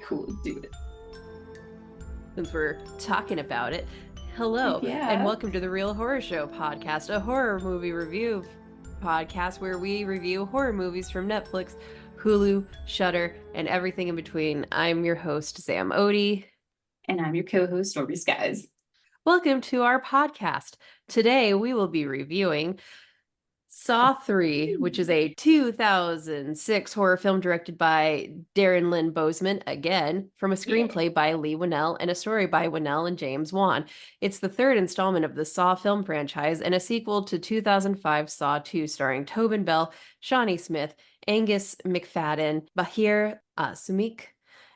Cool, let's do it. Since we're talking about it, hello and Yeah. welcome to the Real Horror Show podcast, a horror movie review podcast where we review horror movies from Netflix, Hulu, Shudder, and everything in between. I'm your host, Sam Odie. And I'm your co-host, Stormy Skies. Welcome to our podcast. Today we will be reviewing Saw 3, which is a 2006 horror film directed by Darren Lynn Bousman, again, from a screenplay by Lee Winnell and a story by Winnell and James Wan. It's the third installment of the Saw film franchise and a sequel to 2005 Saw 2, starring Tobin Bell, Shawnee Smith, Angus Macfadyen, Bahar Soomekh,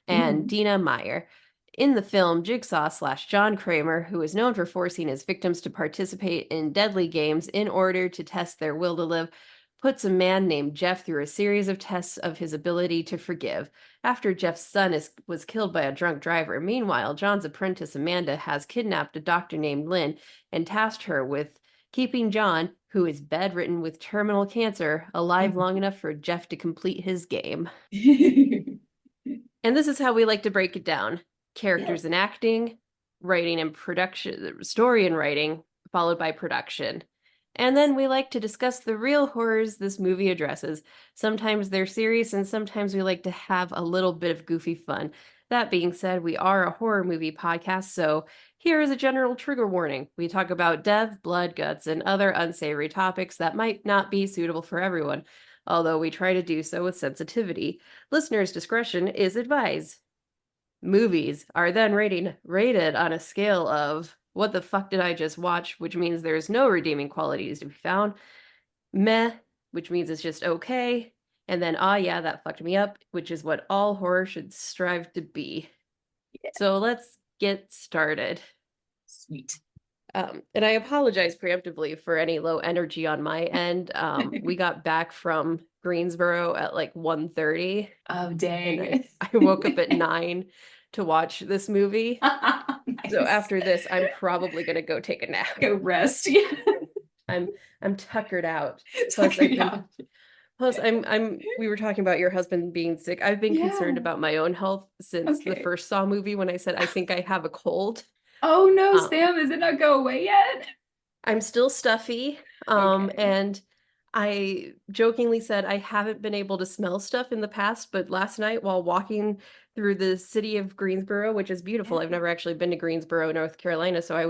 and Dina Meyer. In the film, Jigsaw / John Kramer, who is known for forcing his victims to participate in deadly games in order to test their will to live, puts a man named Jeff through a series of tests of his ability to forgive. After Jeff's son was killed by a drunk driver, meanwhile, John's apprentice Amanda has kidnapped a doctor named Lynn and tasked her with keeping John, who is bedridden with terminal cancer, alive long enough for Jeff to complete his game. And this is how we like to break it down. Characters and acting, writing and production, story and writing, followed by production. And then we like to discuss the real horrors this movie addresses. Sometimes they're serious and sometimes we like to have a little bit of goofy fun. That being said, we are a horror movie podcast, so here is a general trigger warning. We talk about death, blood, guts, and other unsavory topics that might not be suitable for everyone, although we try to do so with sensitivity. Listeners' discretion is advised. Movies are then rated on a scale of what the fuck did I just watch, which means there's no redeeming qualities to be found, meh, which means it's just okay, and then yeah, that fucked me up, which is what all horror should strive to be. So let's get started. Sweet. And I apologize preemptively for any low energy on my end. We got back from Greensboro at like 1:30. Oh, dang. I woke up at 9 to watch this movie. So Nice. after this, I'm probably gonna go take a nap. Go rest. Yeah. I'm tuckered out. Plus, We were talking about your husband being sick. I've been concerned yeah. about my own health since the Okay. first Saw movie when I said I think I have a cold. Oh no, Um, Sam, is it not go away yet? I'm still stuffy. Okay. And I jokingly said I haven't been able to smell stuff in the past, but last night while walking through the city of Greensboro, which is beautiful. I've never actually been to Greensboro, North Carolina, so I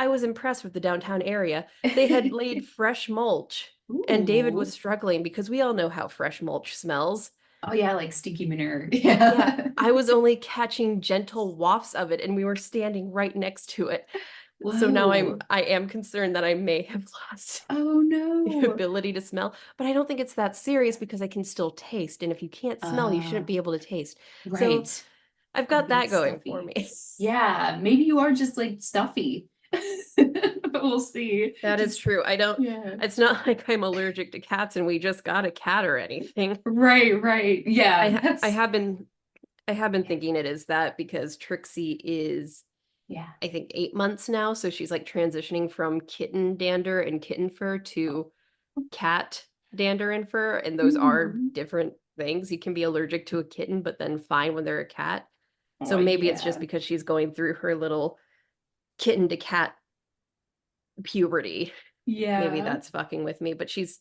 was impressed with the downtown area. They had laid fresh mulch, and David was Ooh. struggling because we all know how fresh mulch smells. Oh yeah, like stinky manure. Yeah, Yeah. I was only catching gentle wafts of it, and we were standing right next to it. So now Whoa. I am concerned that I may have lost Oh the no. ability to smell, but I don't think it's that serious because I can still taste, and if you can't smell, you shouldn't Uh, be able to taste. So right. I've Or got being that going for stuffy. me. Yeah, maybe you are just like stuffy. But we'll see. That is Just true. I don't, yeah. it's not like I'm allergic to cats and we just got a cat or anything. Right, right. I Yeah, ha- that's I have been thinking it is that because Trixie is, yeah. I think, 8 months now, so she's like transitioning from kitten dander and kitten fur to cat dander and fur, and those are Mhm. different things. You can be allergic to a kitten, but then fine when they're a cat. So Oh maybe it's just yeah. because she's going through her little kitten to cat puberty. Maybe Yeah. that's fucking with me, but she's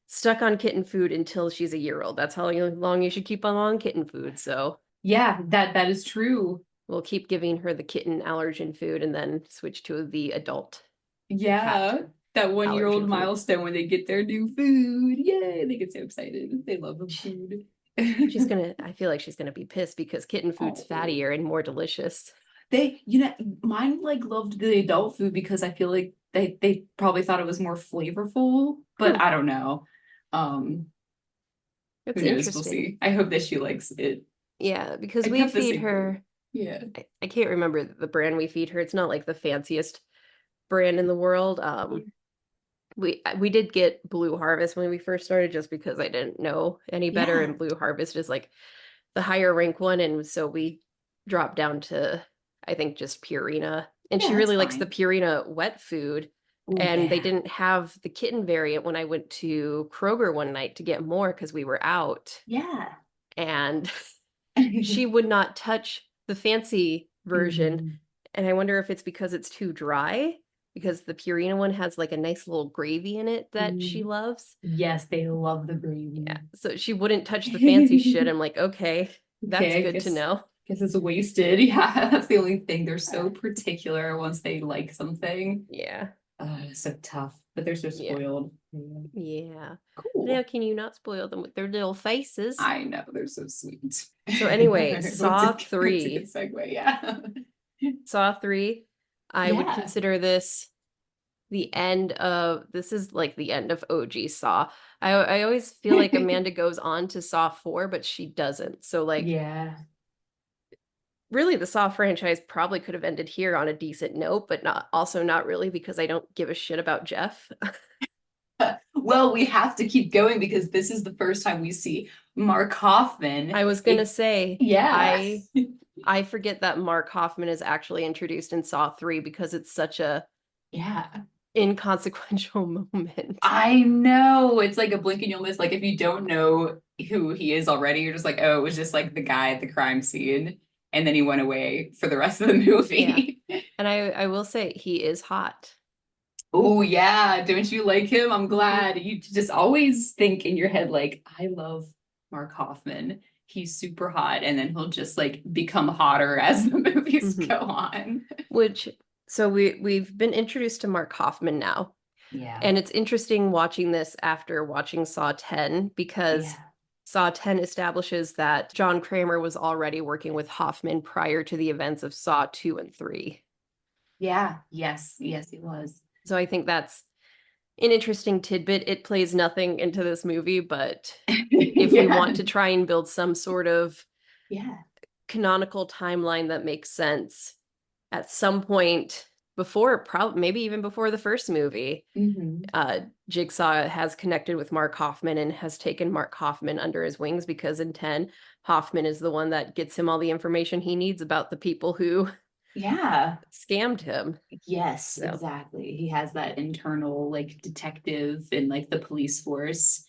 stuck on kitten food until she's a year old. That's how long you should keep on kitten food. So Yeah, that is true. we'll keep giving her the kitten allergen food and then switch to the adult cat Yeah. That 1 year old allergen food. milestone when they get their new food. Yay, they get so excited. They love the food. I feel like she's gonna be pissed because kitten food's Oh. fattier and more delicious. Mine like loved the adult food because I feel like they probably thought it was more flavorful, but Hmm, I don't know. Um, it's who knows? We'll interesting. see. I hope that she likes it. Yeah, because I we kept the feed secret. her. Yeah. I can't remember the brand we feed her. It's not like the fanciest brand in the world. We did get Blue Harvest when we first started just because I didn't know any better, Yeah. and Blue Harvest is like the higher rank one, and so we dropped down to I think just Purina. And she Yeah, that's really likes the fine. Purina wet food. Oh And they yeah. didn't have the kitten variant when I went to Kroger one night to get more because we were out. Yeah. And she would not touch the fancy version. Mhm. And I wonder if it's because it's too dry, because the Purina one has like a nice little gravy in it that she Mm. loves. Yes, they love the Yeah. gravy. So she wouldn't touch the fancy shit. I'm like, okay, that's Okay, I good to know. guess it's wasted. Yeah, that's the only thing. They're so particular once they like something. Yeah. It's so tough, but they're so Yeah. spoiled. Yeah. Yeah. But how Cool. can you not spoil them with their little faces? I know, they're so sweet. So anyway, Saw What's a good 3. segue? Yeah. Saw 3, I would Yeah. consider this this is like the end of OG Saw. I always feel like Amanda goes on to Saw 4, but she doesn't. So like Yeah. really the Saw franchise probably could have ended here on a decent note, but not really because I don't give a shit about Jeff. Well, we have to keep going because this is the first time we see Mark Hoffman. I was gonna say Yeah. I forget that Mark Hoffman is actually introduced in Saw 3 because it's such a Yeah. inconsequential moment. I know. It's like a blink and you'll miss. Like if you don't know who he is already, you're just like, oh, it was just like the guy at the crime scene. And then he went away for the rest of the Yeah. movie. And I will say he is hot. Oh yeah. Don't you like him? I'm Mhm. glad. You just always think in your head, like, I love Mark Hoffman. He's super hot. And then he'll just like become hotter as the movies Mhm. go on. Which so we've been introduced to Mark Hoffman now. Yeah. And it's interesting watching this after watching Saw 10 because Yeah. Saw 10 establishes that John Kramer was already working with Hoffman prior to the events of Saw 2 and 3. Yeah. Yes. Yes, he was. So I think that's an interesting tidbit. It plays nothing into this movie, but if we Yeah. want to try and build some sort of Yeah. canonical timeline that makes sense at some point before, probably maybe even before the first movie, Hmm. Jigsaw has connected with Mark Hoffman and has taken Mark Hoffman under his wings because in 10, Hoffman is the one that gets him all the information he needs about the people who Yeah. scammed him. Yes, So, exactly. He has that internal like detective in like the police force.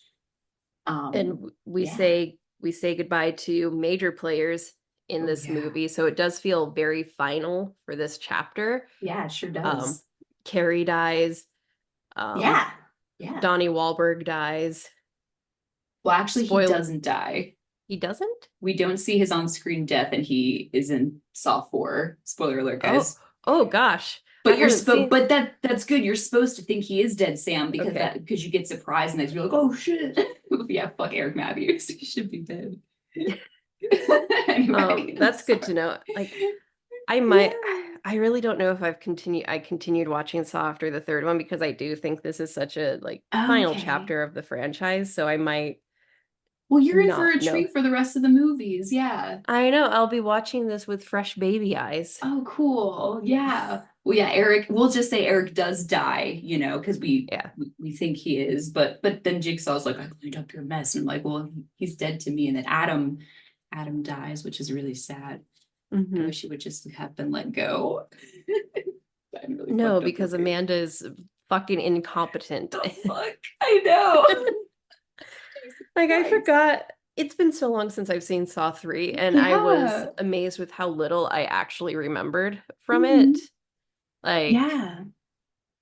and Yeah. we say goodbye to major players in Oh this yeah. movie, so it does feel very final for this chapter. Yeah, it sure Um, does. Carrie dies. Yeah. Yeah. Donnie Wahlberg dies. Well, actually, he Spoil doesn't die. He doesn't? We don't see his on-screen death, and he is in Saw 4. Spoiler alert, Oh, guys. oh gosh. I But haven't seen. but that's good. You're supposed to think he is dead, Sam, Okay. because you get surprised and then you're like, oh shit. Yeah, fuck Eric Matthews. He should be dead. Anyway, I'm That's good sorry. to know. Like I Yeah. might I really don't know if I continued watching Saw after the third one because I do think this is such a like final Okay. chapter of the franchise, so I might Well, you're in for not a know. treat for the rest of the movies. Yeah. I know, I'll be watching this with fresh baby eyes. Oh, cool. Yeah. Well, yeah, Eric, we'll just say Eric does die, because Yeah. we think he is, but then Jigsaw's like, I cleaned up your mess. And I'm like, well, he's dead to me. And then Adam dies, which is really sad. I Hmm. wish he would just have been let go. I'm really No, fucked up because movie. Amanda is fucking incompetent. The fuck? I know. Jesus Like I Christ. forgot it's been so long since I've seen Saw 3 and I was Yeah. amazed with how little I actually remembered from it. Mhm. Like Yeah.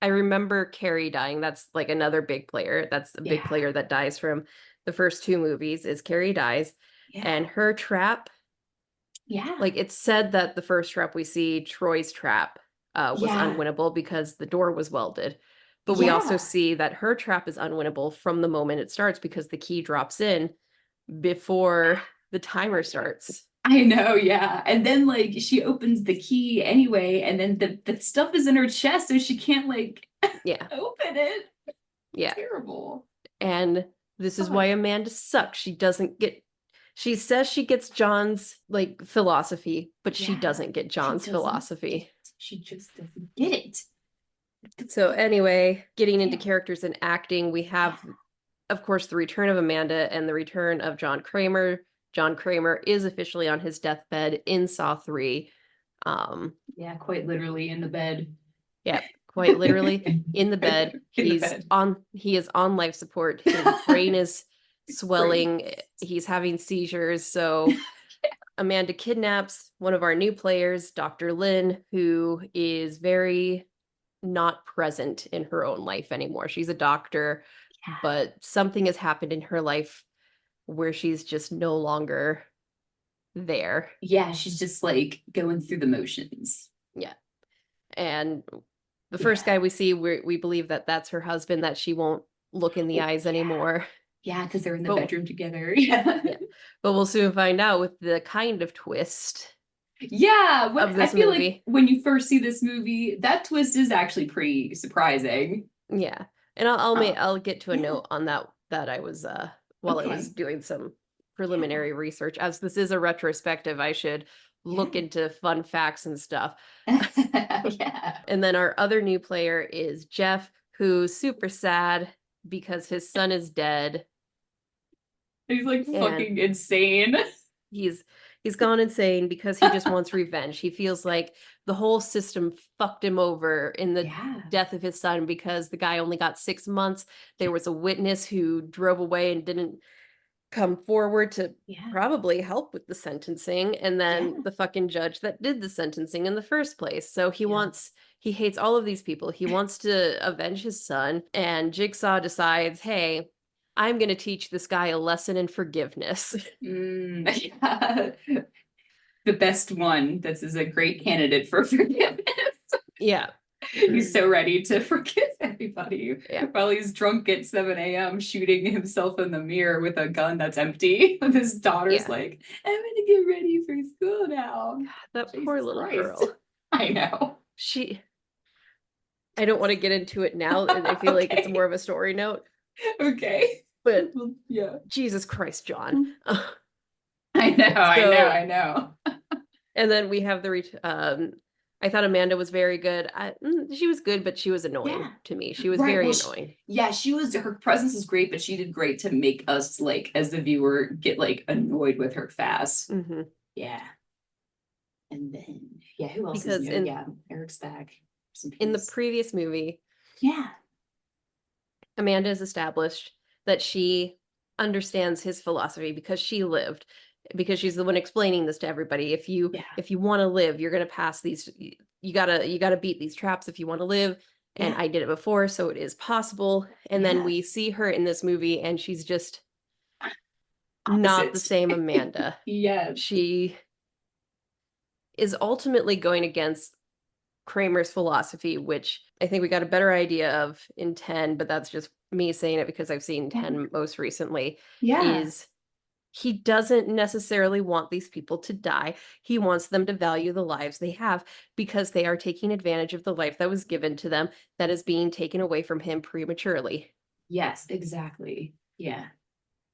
I remember Carrie dying. That's like another big player. That's a big Yeah. player that dies from the first two movies is Carrie dies. Yeah. And her trap, Yeah. like it's said that the first trap we see, Troy's trap, was Yeah. unwinnable because the door was welded. But we also Yeah. see that her trap is unwinnable from the moment it starts because the key drops in before the timer starts. I know, yeah. And then like she opens the key anyway, and then the stuff is in her chest, so she can't like Yeah. open it. Yeah. Terrible. And this is why Fuck. Amanda sucks. She says she gets John's like philosophy, but she Yeah. doesn't get She John's doesn't get philosophy. it. She just doesn't get it. So anyway, getting into Yeah. characters and acting, we Yeah. have, of course, the return of Amanda and the return of John Kramer. John Kramer is officially on his deathbed in Saw 3. Um, Yeah, quite literally in the bed. yeah, quite literally in the bed. In the bed. He is on life support. His brain is It's great. swelling. He's having seizures. So Amanda kidnaps one of our new players, Dr. Lynn, who is very not present in her own life anymore. She's a doctor, but something has happened in her life where she's just no longer there. Yeah, she's just like going through the motions. Yeah. And the first guy we see, we believe that that's her husband, that she won't look in the eyes anymore. Yeah, because they're in the But- bedroom together. Yeah. But we'll soon find out with the kind of twist. Yeah, Of this I feel movie. like when you first see this movie, that twist is actually pretty surprising. Yeah. And I'll get to a note on that I was while I was doing some preliminary research. As this is a retrospective, I should look into fun facts and stuff. Yeah. And then our other new player is Jeff, who's super sad because his son is dead. He's like fucking insane. He's gone insane because he just wants revenge. He feels like the whole system fucked him over in the death of his son because the guy only got 6 months. There was a witness who drove away and didn't come forward to probably help with the sentencing, and then the fucking judge that did the sentencing in the first place. So he hates all of these people. He wants to avenge his son, and Jigsaw decides, hey, I'm going to teach this guy a lesson in forgiveness. Yeah. The best one. This is a great candidate for forgiveness. Yeah. He's so ready to forgive everybody while he's drunk at 7 a.m. shooting himself in the mirror with a gun that's empty. His daughter's like, I'm gonna get ready for school now. That poor little girl. I know. I don't want to get into it now. I feel like it's more of a story note. Okay. But Jesus Christ, John. I know. And then we have I thought Amanda was very good. She was good, but she was annoying to me. She was very annoying. Yeah, her presence is great, but she did great to make us, like, as the viewer, get, like, annoyed with her fast. Mm-hmm. Yeah. And then, who else because is new? Eric's back. In the previous movie, Amanda has established that she understands his philosophy because she lived. Because she's the one explaining this to everybody. If you want to live, you're gonna pass these. You gotta beat these traps if you want to live. And I did it before, so it is possible. And then we see her in this movie, and she's just not the same Amanda. She is ultimately going against Kramer's philosophy, which I think we got a better idea of in 10, but that's just me saying it because I've seen 10 most recently. Is he doesn't necessarily want these people to die. He wants them to value the lives they have because they are taking advantage of the life that was given to them that is being taken away from him prematurely. Yes, exactly. Yeah.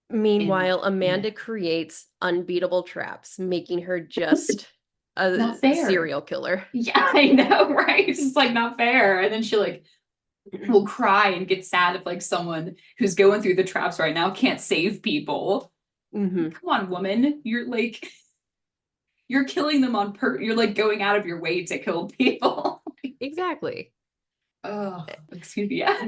Meanwhile, Amanda creates unbeatable traps, making her just a serial killer. Yeah, I know, right? It's just like not fair. And then she like will cry and get sad if like someone who's going through the traps right now can't save people. Mm-hmm. Come on, woman. You're killing them on you're like going out of your way to kill people. Exactly. Oh, excuse me. Yeah.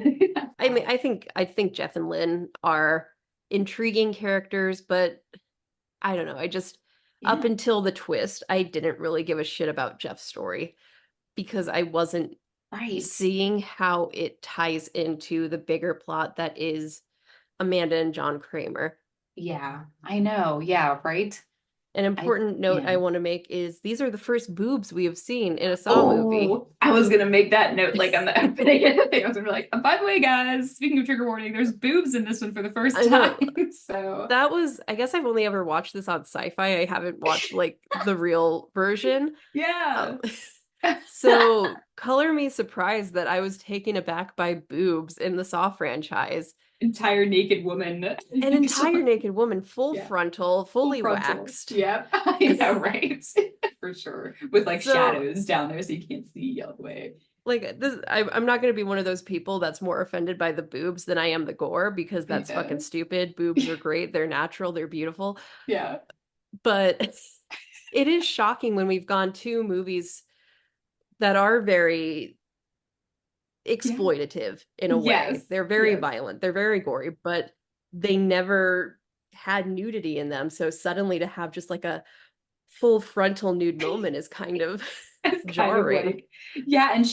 I mean, I think Jeff and Lynn are intriguing characters, but I don't know. I just up until the twist, I didn't really give a shit about Jeff's story because I wasn't seeing how it ties into the bigger plot that is Amanda and John Kramer. Yeah, I know. Yeah, right. An important note I want to make is these are the first boobs we have seen in a Saw movie. I was going to make that note like on the opening. I was going to be like, by the way, guys, speaking of trigger warning, there's boobs in this one for the first time. So that was, I guess I've only ever watched this on Sci-Fi. I haven't watched like the real version. Yeah. So color me surprised that I was taken aback by boobs in the Saw franchise. Entire naked woman. An entire naked woman, full frontal, fully waxed. Yep. I know, right? For sure. With like shadows down there so you can't see all the way. Like this, I'm not going to be one of those people that's more offended by the boobs than I am the gore because that's fucking stupid. Boobs are great. They're natural. They're beautiful. Yeah. But it is shocking when we've gone to movies that are very exploitative in a way. They're very violent. They're very gory, but they never had nudity in them. So suddenly to have just like a full frontal nude moment is kind of jarring. Kind of like, yeah, and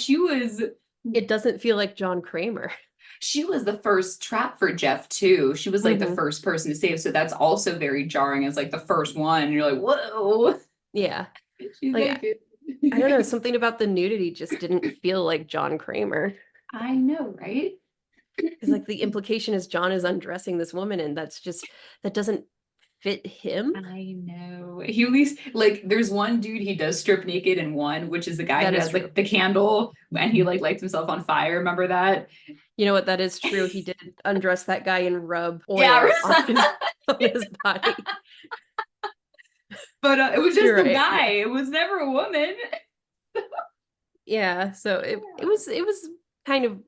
it doesn't feel like John Kramer. She was the first trap for Jeff too. She was like the first person to save, so that's also very jarring as like the first one, and you're like, whoa. Yeah. She's like I don't know, something about the nudity just didn't feel like John Kramer. I know, right? Because like the implication is John is undressing this woman, and that doesn't fit him. I know. He at least like there's one dude he does strip naked in one, which is the guy who has like the candle and he like lights himself on fire. Remember that? You know what? That is true. He did undress that guy and rub oil on his body. But it was just a guy. Yeah. It was never a woman. Yeah. So it was kind of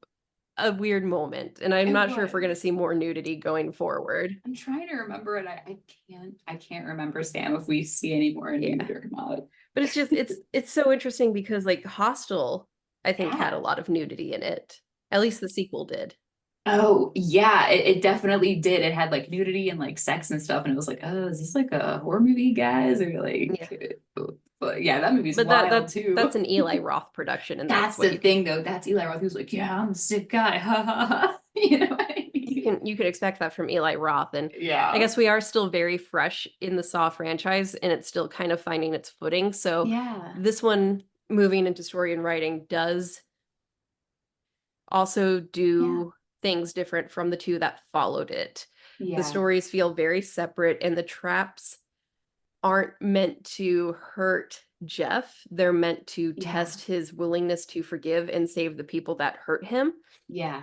a weird moment, and I'm not sure if we're going to see more nudity going forward. I'm trying to remember it. I can't remember, Sam, if we see any more nudity or not. But it's just it's so interesting because like Hostel, I think had a lot of nudity in it. At least the sequel did. Oh yeah, it definitely did. It had like nudity and like sex and stuff, and it was like, oh, is this like a horror movie, guys? Or like, but yeah, that movie's wild too. That's an Eli Roth production, and that's the thing, though. That's Eli Roth, who's like, yeah, I'm a sick guy, ha ha ha. You know what I mean? You can expect that from Eli Roth, and yeah, I guess we are still very fresh in the Saw franchise, and it's still kind of finding its footing. So yeah, this one moving into story and writing does also do things different from the two that followed it. Yeah. The stories feel very separate, and the traps aren't meant to hurt Jeff. They're meant to test his willingness to forgive and save the people that hurt him. Yeah.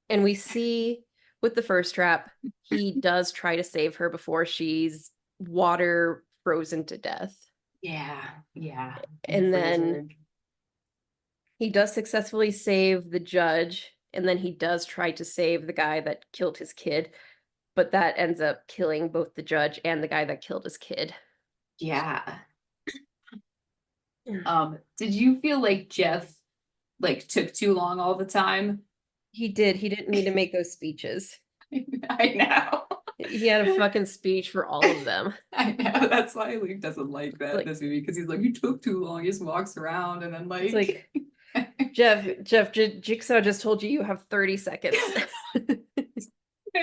And we see with the first trap, he does try to save her before she's water frozen to death. Yeah. Yeah. And then he does successfully save the judge, and then he does try to save the guy that killed his kid, but that ends up killing both the judge and the guy that killed his kid. Yeah. Did you feel like Jeff like took too long all the time? He did. He didn't need to make those speeches. I know. He had a fucking speech for all of them. I know. That's why Luke doesn't like that this movie, because he's like, you took too long. He just walks around and then like, it's like Jeff, Jigsaw just told you have 30 seconds.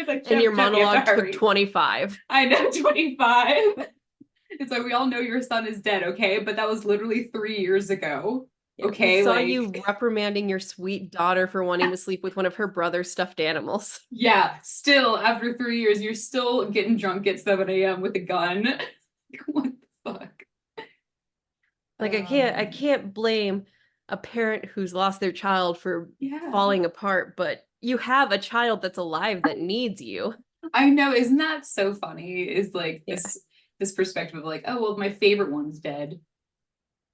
Like, and your monologue took 25. I know, 25. It's like, we all know your son is dead, okay? But that was literally 3 years ago. Okay. We saw you reprimanding your sweet daughter for wanting to sleep with one of her brother's stuffed animals. Yeah, still after 3 years, you're still getting drunk at 7 a.m. with a gun. What the fuck? Like, I can't blame a parent who's lost their child for falling apart, but you have a child that's alive that needs you. I know. Isn't that so funny? Is like this perspective of like, oh, well, my favorite one's dead.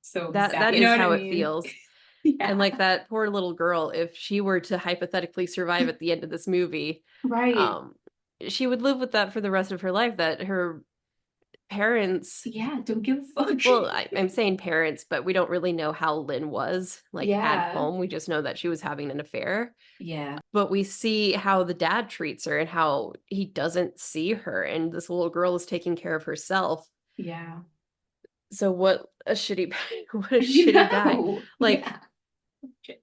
So that is how it feels. And like that poor little girl, if she were to hypothetically survive at the end of this movie, right, she would live with that for the rest of her life, that her parents don't give a fuck. Well, I'm saying parents, but we don't really know how Lynn was at home. We just know that she was having an affair. Yeah. But we see how the dad treats her and how he doesn't see her, and this little girl is taking care of herself. Yeah. So what a shitty guy. Like,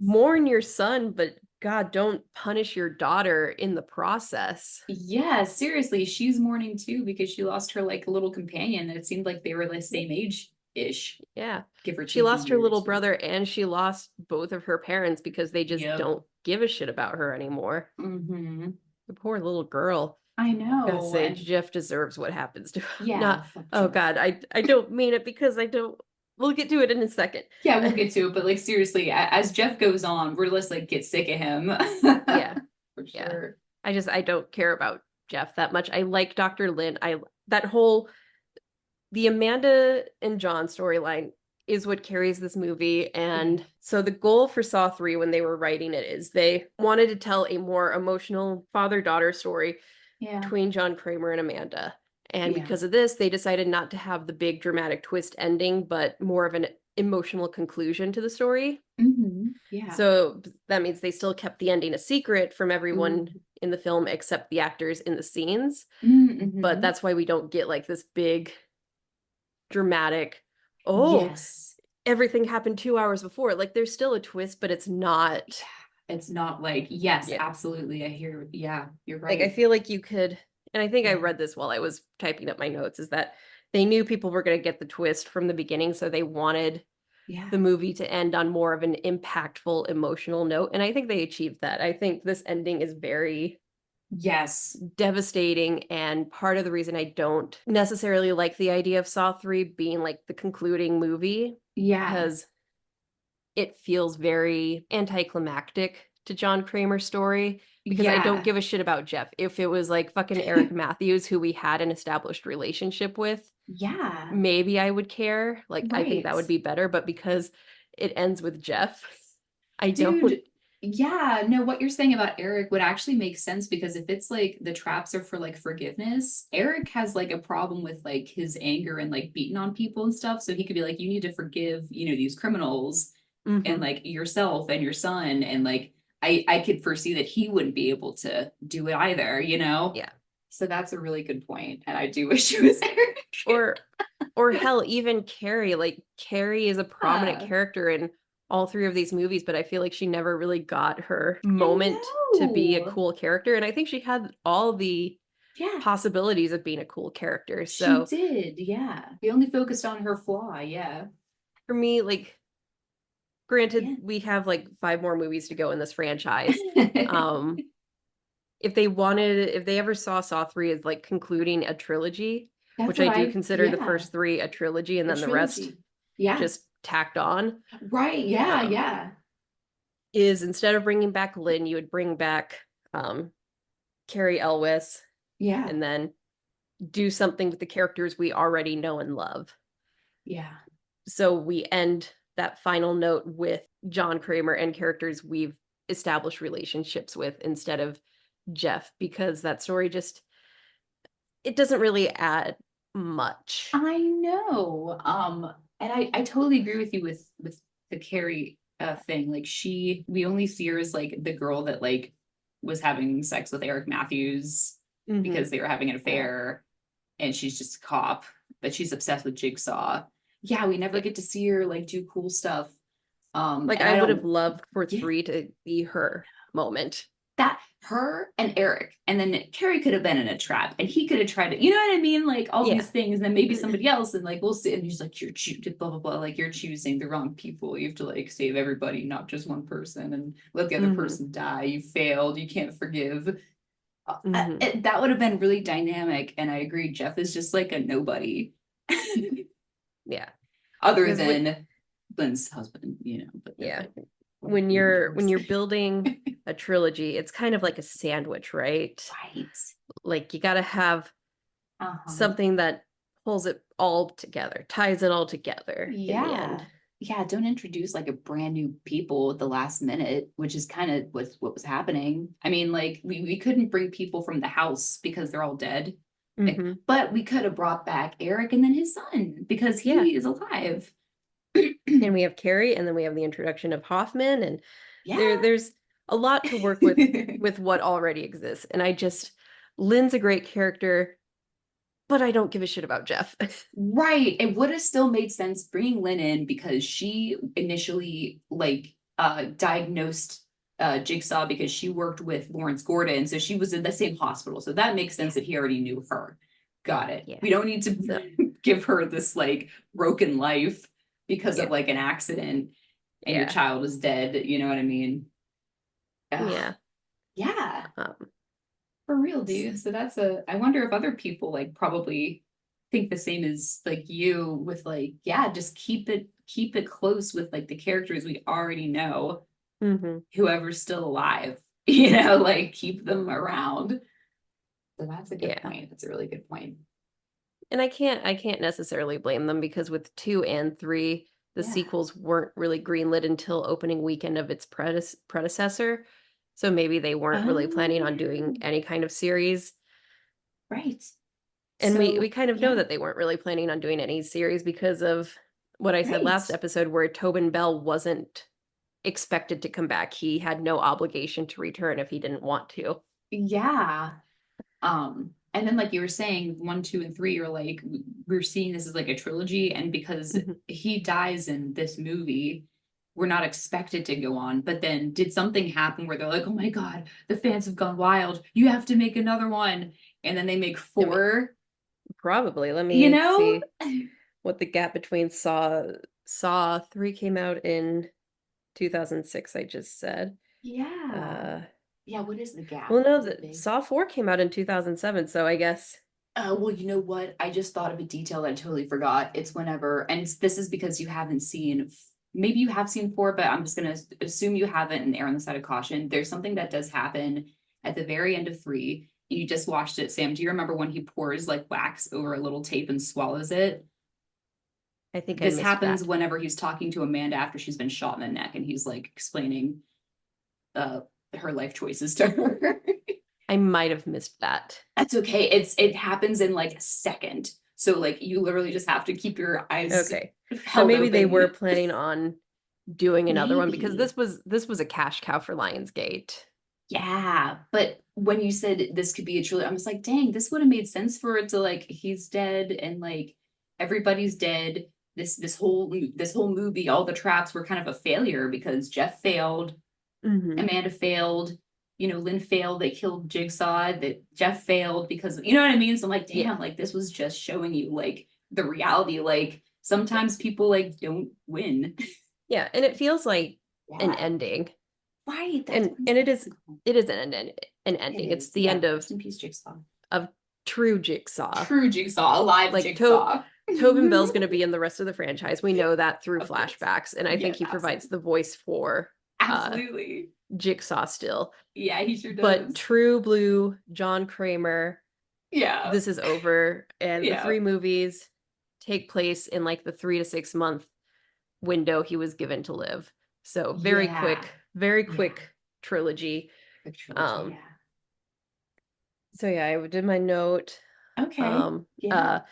mourn your son, but God, don't punish your daughter in the process. Yeah, seriously, she's mourning too because she lost her like little companion. It seemed like they were the same age-ish. Yeah. Give her she lost her little brother, and she lost both of her parents because they just don't give a shit about her anymore. Mm-hmm. The poor little girl. I know. I gotta say, Jeff deserves what happens to him. Yeah. Oh God, I don't mean it because I don't. We'll get to it in a second. Yeah, we'll get to it. But like, seriously, as Jeff goes on, we're just like, get sick of him. Yeah. For sure. I don't care about Jeff that much. I like Dr. Lynn. The Amanda and John storyline is what carries this movie. And so the goal for Saw 3 when they were writing it is they wanted to tell a more emotional father-daughter story between John Kramer and Amanda. And because of this, they decided not to have the big dramatic twist ending, but more of an emotional conclusion to the story. Mm-hmm. Yeah. So that means they still kept the ending a secret from everyone in the film except the actors in the scenes. Mm-hmm. But that's why we don't get like this big dramatic, oh, Yes. everything happened 2 hours before. Like there's still a twist, but it's not. It's not like, yes, Yeah. absolutely. I hear, yeah, you're Like I right. feel like you could, and I think I Yeah. read this while I was typing up my notes, is that they knew people were going to get the twist from the beginning, so they wanted Yeah. the movie to end on more of an impactful emotional note, and I think they achieved that. I think this ending is very Yes. devastating, and part of the reason I don't necessarily like the idea of Saw 3 being like the concluding movie, Yeah. because it feels very anticlimactic to John Kramer's story, because I don't Yeah. give a shit about Jeff. If it was like fucking Eric Matthews, who we had an established relationship with, Yeah. maybe I would care. Like, I think Right. that would be better. But because it ends with Jeff, I don't. Dude, yeah, no, what you're saying about Eric would actually make sense because if it's like the traps are for like forgiveness, Eric has like a problem with like his anger and like beating on people and stuff. So he could be like, you need to forgive, these criminals and Mhm. like yourself and your son. And like I could foresee that he wouldn't be able to do it either. Yeah. So that's a really good point. And I do wish it was Eric. Or hell, even Carrie. Like Carrie is a prominent Yeah, character in all three of these movies, but I feel like she never really got her I moment to be a know. cool character. And I think she had all the Yeah. possibilities of being a cool character. She So did, yeah. We only focused on her flaw, yeah. for me, like, granted, Yeah. we have like 5 more movies to go in this franchise. Um, if they ever saw 3 as like concluding a trilogy, That's which what I do consider the yeah, first 3 a trilogy and a then the rest trilogy. Yeah, just tacked on, right. Yeah, um, yeah, is instead of bringing back Lynn, you would bring back Carrie Elwes yeah, and then do something with the characters we already know and love. yeah. So we end that final note with John Kramer and characters we've established relationships with instead of Jeff, because that story just, it doesn't really add much. I know. And I totally agree with you with the Carrie thing. Like we only see her as like the girl that like was having sex with Eric Matthews Hmm. because they were having an affair, and she's just a cop, but she's obsessed with Jigsaw. Yeah, we never Yeah. get to see her like do cool stuff. Like And I I would have don't, loved for yeah, 3 to be her moment. that her and Eric, and then Carrie could have been in a trap, and he could have tried to, you know what I mean? Like all Yeah. these things, and then maybe somebody else, and like we'll see. And he's like, you're choosing blah blah blah, like you're choosing the wrong people. You have to like save everybody, not just one person, and let the other Hmm. person die. You failed. You can't forgive. Hmm. That would have been really dynamic, and I agree. Jeff is just like a nobody, Yeah. other Because when, than Lynn's husband. But yeah, who when knows? you're building a trilogy, it's kind of like a sandwich, right? Right. Like you got to have Uh-huh. something that pulls it all together, ties it all together in the end. Yeah. Yeah, don't introduce like a brand new people at the last minute, which is kind of what was happening. I mean, like we couldn't bring people from the house because they're all dead. Like, Hmm. but we could have brought back Eric and then his son because Yeah. he is alive. And we have Carrie, and then we have the introduction of Hoffman, and Yeah. there's a lot to work with what already exists. And I just, Lynn's a great character, but I don't give a shit about Jeff. Right. It would have still made sense bringing Lynn in because she initially like diagnosed Jigsaw because she worked with Lawrence Gordon. So she was in the same hospital. So that makes sense that he already knew her. Got it. Yeah. We don't need So to give her this like broken life because of yeah. like an accident and your Yeah. child is dead. You know what I mean? Ugh. Yeah. Yeah. Um, For real, dude. So I wonder if other people like probably think the same as like you with like, yeah, just keep it close with like the characters we already know, mhm. whoever's still alive, like keep them around. So that's a good Yeah. point. That's a really good point. And I can't necessarily blame them, because with 2 and 3, the Yeah. sequels weren't really greenlit until opening weekend of its predecessor. So maybe they weren't really Oh, planning on yeah. doing any kind of series. Right. And we So, kind of know yeah. that they weren't really planning on doing any series because of what I said Right. last episode, where Tobin Bell wasn't expected to come back. He had no obligation to return if he didn't want to. Yeah. And then, like you were saying, 1, 2, and 3 are like, we're seeing this as like a trilogy. And because he dies in this movie, we're not expected to go on. But then did something happen where they're like, oh my God, the fans have gone wild. You have to make another one. And then they make 4. Probably. Let You me know? see what the gap between Saw 3 came out in 2006, I just said. Yeah. Yeah, what is the gap? Well, no, Is it big? Saw 4 came out in 2007, so I guess. Well, you know what? I just thought of a detail that I totally forgot. It's whenever, and this is because you haven't seen, maybe you have seen 4, but I'm just going to assume you haven't and err on the side of caution. There's something that does happen at the very end of 3. You just watched it, Sam. Do you remember when he pours like wax over a little tape and swallows it? I think I This missed happens that. whenever he's talking to Amanda after she's been shot in the neck and he's like explaining her life choices to her. I might have missed that. That's okay. It happens in like a second. So like you literally just have to keep your eyes Okay. So held maybe they open. were planning on doing another one because Maybe. this was a cash cow for Lionsgate. Yeah, but when you said this could be a trilogy, I was like, dang, this would have made sense for it to like he's dead and like everybody's dead. This whole movie, all the traps were kind of a failure because Jeff failed, Amanda failed, you know, Lynn failed, they killed Jigsaw, that Jeff failed because you know what I mean? So I'm like, Yeah. damn, like this was just showing you like the reality. Like Yeah. sometimes people like don't win. Yeah, and it feels like an Yeah. ending. Right. And it is an It ending. It's is. the Yeah. end Rest in peace, Jigsaw. of true Jigsaw. True Jigsaw, alive Like Jigsaw. Tobin Bell's going to be in the rest of the franchise. We know that through Of course. flashbacks, and I think Yes, he provides the voice for absolutely. Jigsaw still. Yeah, he sure But does. true blue John Kramer, Yeah. this is over, and the Yeah. 3 movies take place in like the 3 to 6 month window he was given to live. So very quick trilogy. Quick trilogy, yeah. So yeah, I did my note. Okay. Yeah.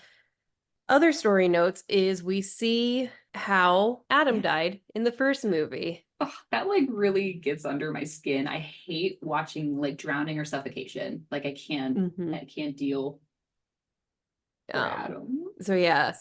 Other story notes is we see how Adam died in the first movie. Oh, that like really gets under my skin. I hate watching like drowning or suffocation. Like I can't deal. Poor Adam. So yeah,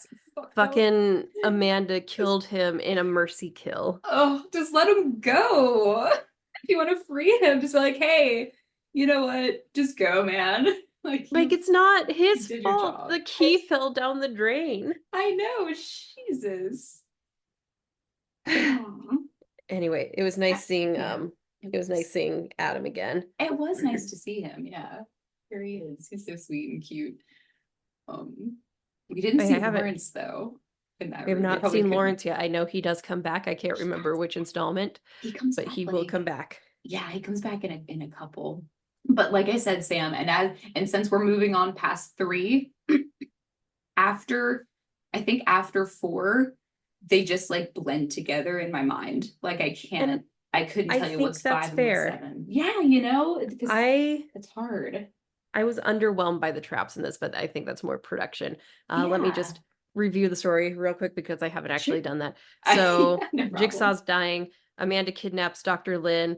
fucking Amanda killed him in a mercy kill. Oh, just let him go. If you want to free him, just be like, hey, you know what? Just go, man. Like it's not his did your fault. job. The key fell down the drain. I know, Jesus. Anyway, it was nice seeing it was nice seeing Adam again. It was nice to see him, yeah. Here he is. He's so sweet and cute. We didn't see Lawrence though. In that We have room. not seen Lawrence yet. I know he does come back. I can't remember which installment. He comes but back, he will come back. Yeah, he comes back in a couple. But like I said, Sam, and since we're moving on past 3, after I think after 4, they just like blend together in my mind. Like I couldn't tell you what's 5 and what's 7. Yeah, you know, because it's hard. I was underwhelmed by the traps in this, but I think that's more production. Let me just review the story real quick because I haven't actually done that. So No Jigsaw's dying. Amanda kidnaps Dr. Lynn.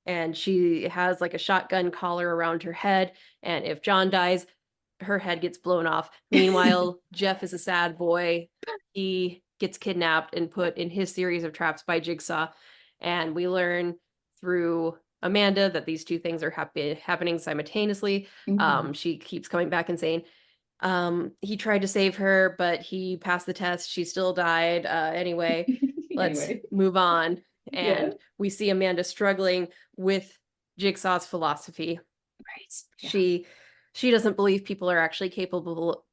And she has like a shotgun collar around her head. And if John dies, her head gets blown off. Meanwhile, Jeff is a sad boy. He gets kidnapped and put in his series of traps by Jigsaw. And we learn through Amanda that these 2 things are happening simultaneously. She keeps coming back and saying, he tried to save her, but he passed the test. She still died. Anyway, let's move on. And we see Amanda struggling with Jigsaw's philosophy. Right. Yeah. She doesn't believe people are actually capable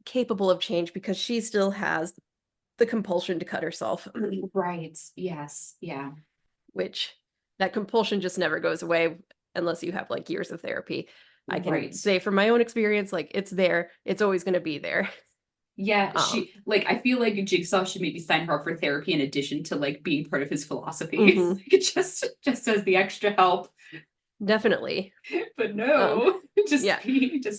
of change because she still has the compulsion to cut herself. Right. Yes. Yeah. Which that compulsion just never goes away unless you have like years of therapy. I can say from my own experience, like it's there. It's always going to be there. Yeah, I feel like Jigsaw should maybe sign her up for therapy in addition to like being part of his philosophy. just as the extra help. Definitely. But no, just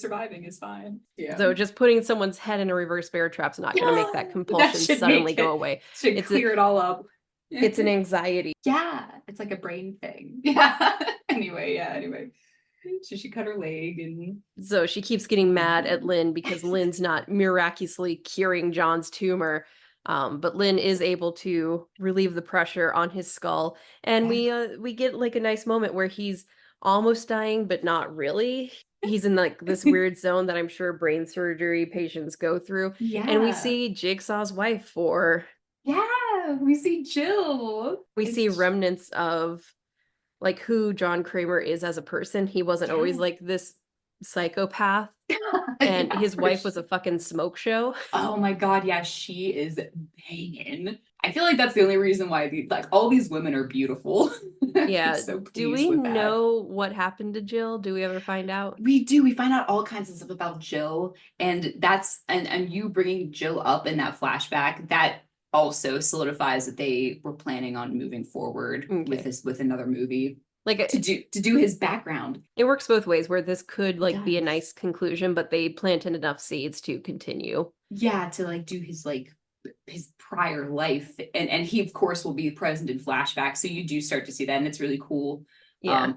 surviving is fine. Yeah. So just putting someone's head in a reverse bear trap's not going to make that compulsion suddenly go away. Should clear it all up. It's an anxiety. Yeah, it's like a brain thing. Yeah. Anyway. So she cut her leg and So she keeps getting mad at Lynn because Lynn's not miraculously curing John's tumor. But Lynn is able to relieve the pressure on his skull. And we get like a nice moment where he's almost dying, but not really. He's in like this weird zone that I'm sure brain surgery patients go through. And we see Jigsaw's wife for we see Jill. We see remnants of like who John Kramer is as a person. He wasn't always like this psychopath. And his wife was a fucking smoke show. Oh my god, yeah, she is banging. I feel like that's the only reason why like all these women are beautiful. Yeah. So do we know what happened to Jill? Do we ever find out? We do. We find out all kinds of stuff about Jill, and that's and you bringing Jill up in that flashback, that also solidifies that they were planning on moving forward with another movie. Like to do his background. It works both ways, where this could like be a nice conclusion, but they planted enough seeds to continue. Yeah, to like do his prior life, and he of course will be present in flashback, so you do start to see that, and it's really cool. Yeah.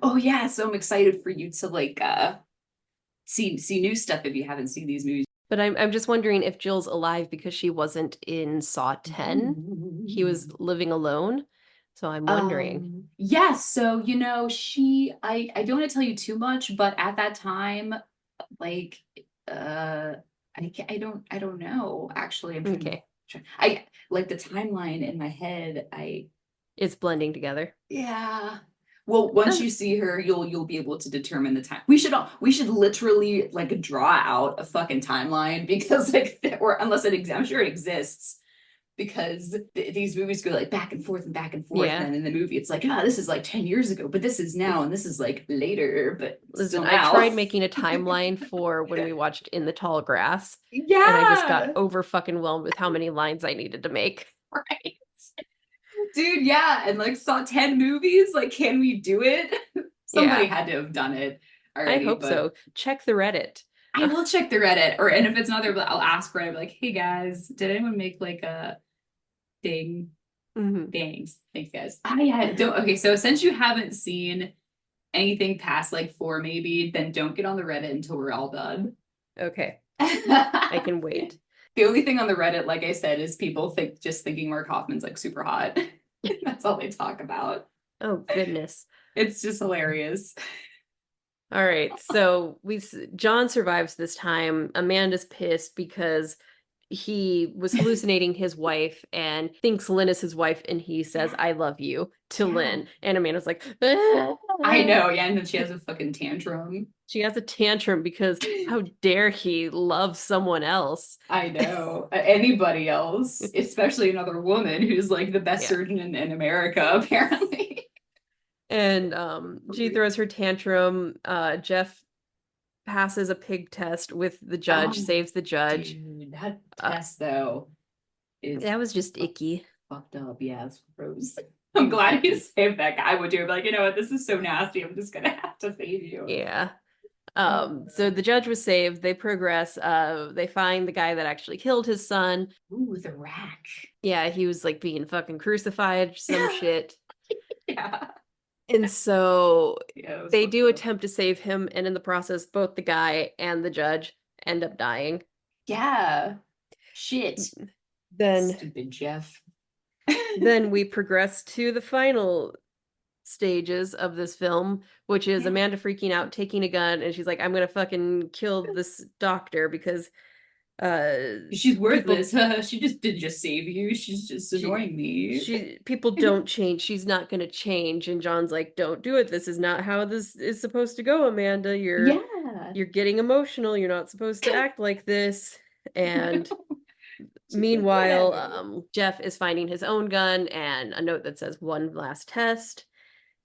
So I'm excited for you to like see new stuff if you haven't seen these movies. But I'm just wondering if Jill's alive because she wasn't in Saw 10. He was living alone. So I'm wondering. Yes. So, I don't want to tell you too much, but at that time, like, I don't know, actually. I like the timeline in my head. It's blending together. Yeah. Well, once you see her, you'll be able to determine the time. We should literally like draw out a fucking timeline, because unless I'm sure it exists. Because these movies go like back and forth, and in the movie it's like, this is like 10 years ago, but this is now, and this is like later, but listen, I tried making a timeline for when we watched In the Tall Grass, and I just got over fucking whelmed with how many lines I needed to make. Right, dude. Yeah, and like Saw 10 movies, like, can we do it? Somebody had to have done it already. I hope so. Check the Reddit. I will check the Reddit, and if it's not there, I'll ask Reddit, like, hey guys, did anyone make like a thing? Thanks guys. Okay, so since you haven't seen anything past like 4, maybe, then don't get on the Reddit until we're all done. Okay. I can wait. The only thing on the Reddit, like I said, is people thinking Mark Hoffman's like super hot. That's all they talk about. Oh goodness. It's just hilarious. All right, so John survives this time. Amanda's pissed because he was hallucinating his wife and thinks Lynn is his wife, and he says, I love you to Lynn. And Amanda's like, I know, yeah, and then she has a fucking tantrum. She has a tantrum because how dare he love someone else? I know. Anybody else, especially another woman who's like the best surgeon in America, apparently. And she throws her tantrum. Jeff passes a pig test with the judge, saves the judge. Dude, that test though that was just icky. Fucked up. Yeah, it's gross. I'm glad you saved that guy. I would do it, like, you know what, this is so nasty, I'm just gonna have to save you. Yeah. So the judge was saved. They progress. They find the guy that actually killed his son. Ooh, the rack. Yeah, he was like being fucking crucified, some shit. Yeah. And so they do attempt to save him, and in the process, both the guy and the judge end up dying. Yeah. Shit. Then stupid Jeff. Then we progress to the final stages of this film, which is Amanda freaking out, taking a gun, and she's like, I'm gonna fucking kill this doctor because she's worthless. She didn't just save you, she's just annoying me. People don't change, she's not gonna change. And John's like, don't do it, this is not how this is supposed to go, Amanda. You're getting emotional, you're not supposed to act like this. And meanwhile, Jeff is finding his own gun and a note that says one last test.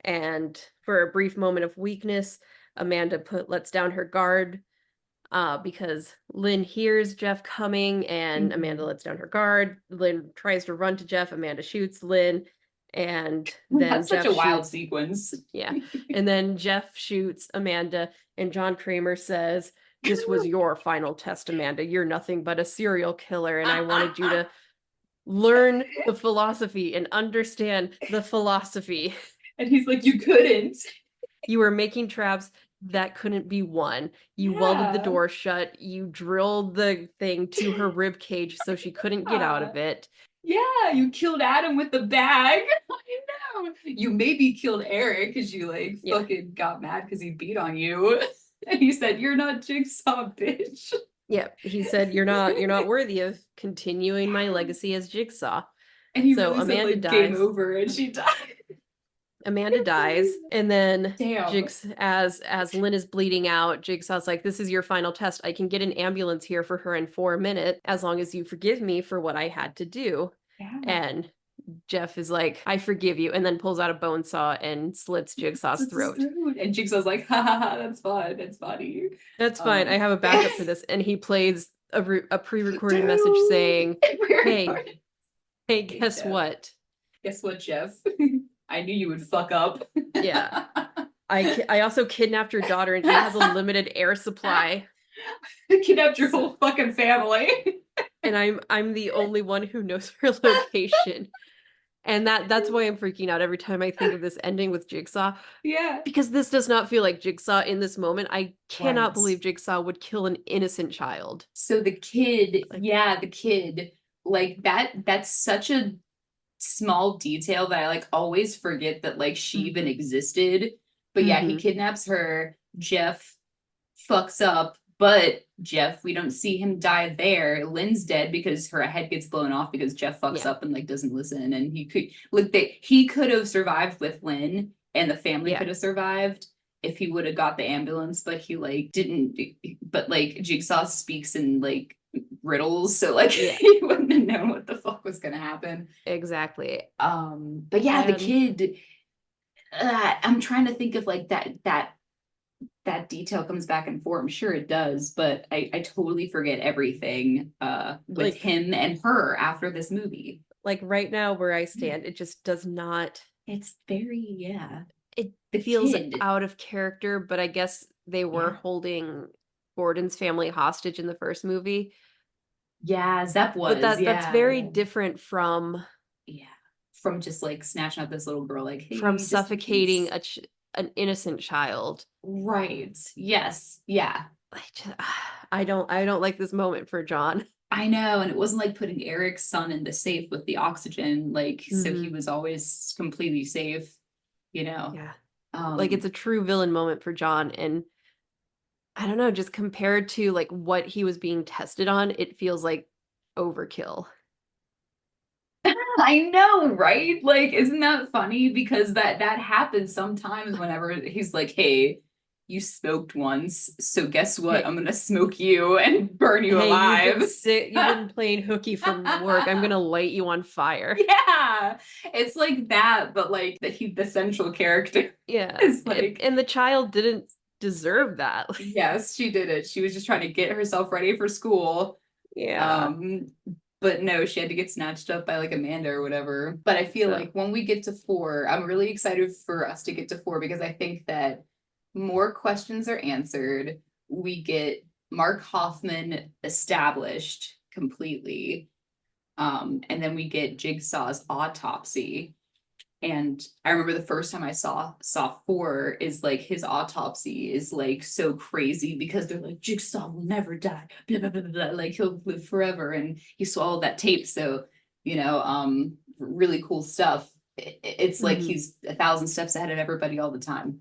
And for a brief moment of weakness, Amanda lets down her guard because Lynn hears Jeff coming, and Amanda lets down her guard. Lynn tries to run to Jeff. Amanda shoots Lynn, and then that's Jeff such a wild sequence. Yeah, and then Jeff shoots Amanda, and John Kramer says, "This was your final test, Amanda. You're nothing but a serial killer, and I wanted you to learn the philosophy and understand the philosophy." And he's like, you couldn't. You were making traps that couldn't be won. You welded the door shut. You drilled the thing to her rib cage so she couldn't get out of it. Yeah, you killed Adam with the bag. I know. You maybe killed Eric because you like fucking got mad because he beat on you. And he said, "You're not Jigsaw, bitch." Yeah, he said, you're not worthy of continuing my legacy as Jigsaw. And he so really Amanda said, like, dies. game over, and she died. Amanda dies, and then Damn. as Lynn is bleeding out, Jigsaw's like, "This is your final test. I can get an ambulance here for her in 4 minutes, as long as you forgive me for what I had to do." Yeah. And Jeff is like, "I forgive you," and then pulls out a bone saw and slits Jigsaw's throat. And Jigsaw's like, "Ha ha ha, that's fun. That's funny. That's fine. I have a backup for this." And he plays a pre-recorded message saying, "Hey, guess what? Guess what, Jeff? I knew you would fuck up." Yeah. I also kidnapped your daughter, and she has a limited air supply. Kidnapped your whole fucking family. And I'm the only one who knows her location. And that's why I'm freaking out every time I think of this ending with Jigsaw. Yeah. Because this does not feel like Jigsaw in this moment. I cannot believe Jigsaw would kill an innocent child. So the kid, the kid, like that's such a small detail that I like always forget that like she even existed. But yeah, he kidnaps her. Jeff fucks up, but Jeff, we don't see him die there. Lynn's dead because her head gets blown off because Jeff fucks up and like doesn't listen. And he could have survived with Lynn, and the family could have survived if he would have got the ambulance, but he like didn't. But like Jigsaw speaks in like riddles, so like he wouldn't have known what the fuck was gonna happen. Exactly. But yeah, the kid. I'm trying to think of like that detail comes back and forth. I'm sure it does, but I totally forget everything with like, him and her after this movie. Like right now where I stand, it just does not. It's very It feels out of character, but I guess they were holding Gordon's family hostage in the first movie. Yeah, Zepp was. But that's very different from from just like snatching up this little girl, like hey, from suffocating an innocent child. Right. Yes. Yeah. I don't like this moment for John. I know, and it wasn't like putting Eric's son in the safe with the oxygen, like so he was always completely safe, you know. Yeah. Like it's a true villain moment for John, and I don't know, just compared to like what he was being tested on, it feels like overkill. I know, right? Like, isn't that funny? Because that happens sometimes whenever he's like, "Hey, you smoked once, so guess what? I'm gonna smoke you and burn you alive." You've been playing hooky from work. I'm gonna light you on fire. Yeah, it's like that, but like the central character. Yeah, is like, and the child didn't deserve that. Yes, she did it. She was just trying to get herself ready for school. Yeah. But no, she had to get snatched up by like Amanda or whatever. But I feel like when we get to 4, I'm really excited for us to get to 4 because I think that more questions are answered. We get Mark Hoffman established completely. And then we get Jigsaw's autopsy. And I remember the first time I saw 4 is like his autopsy is like so crazy because they're like, Jigsaw will never die, blah, blah, blah, blah. Like he'll live forever, and he swallowed that tape. So really cool stuff. It's like he's 1,000 steps ahead of everybody all the time.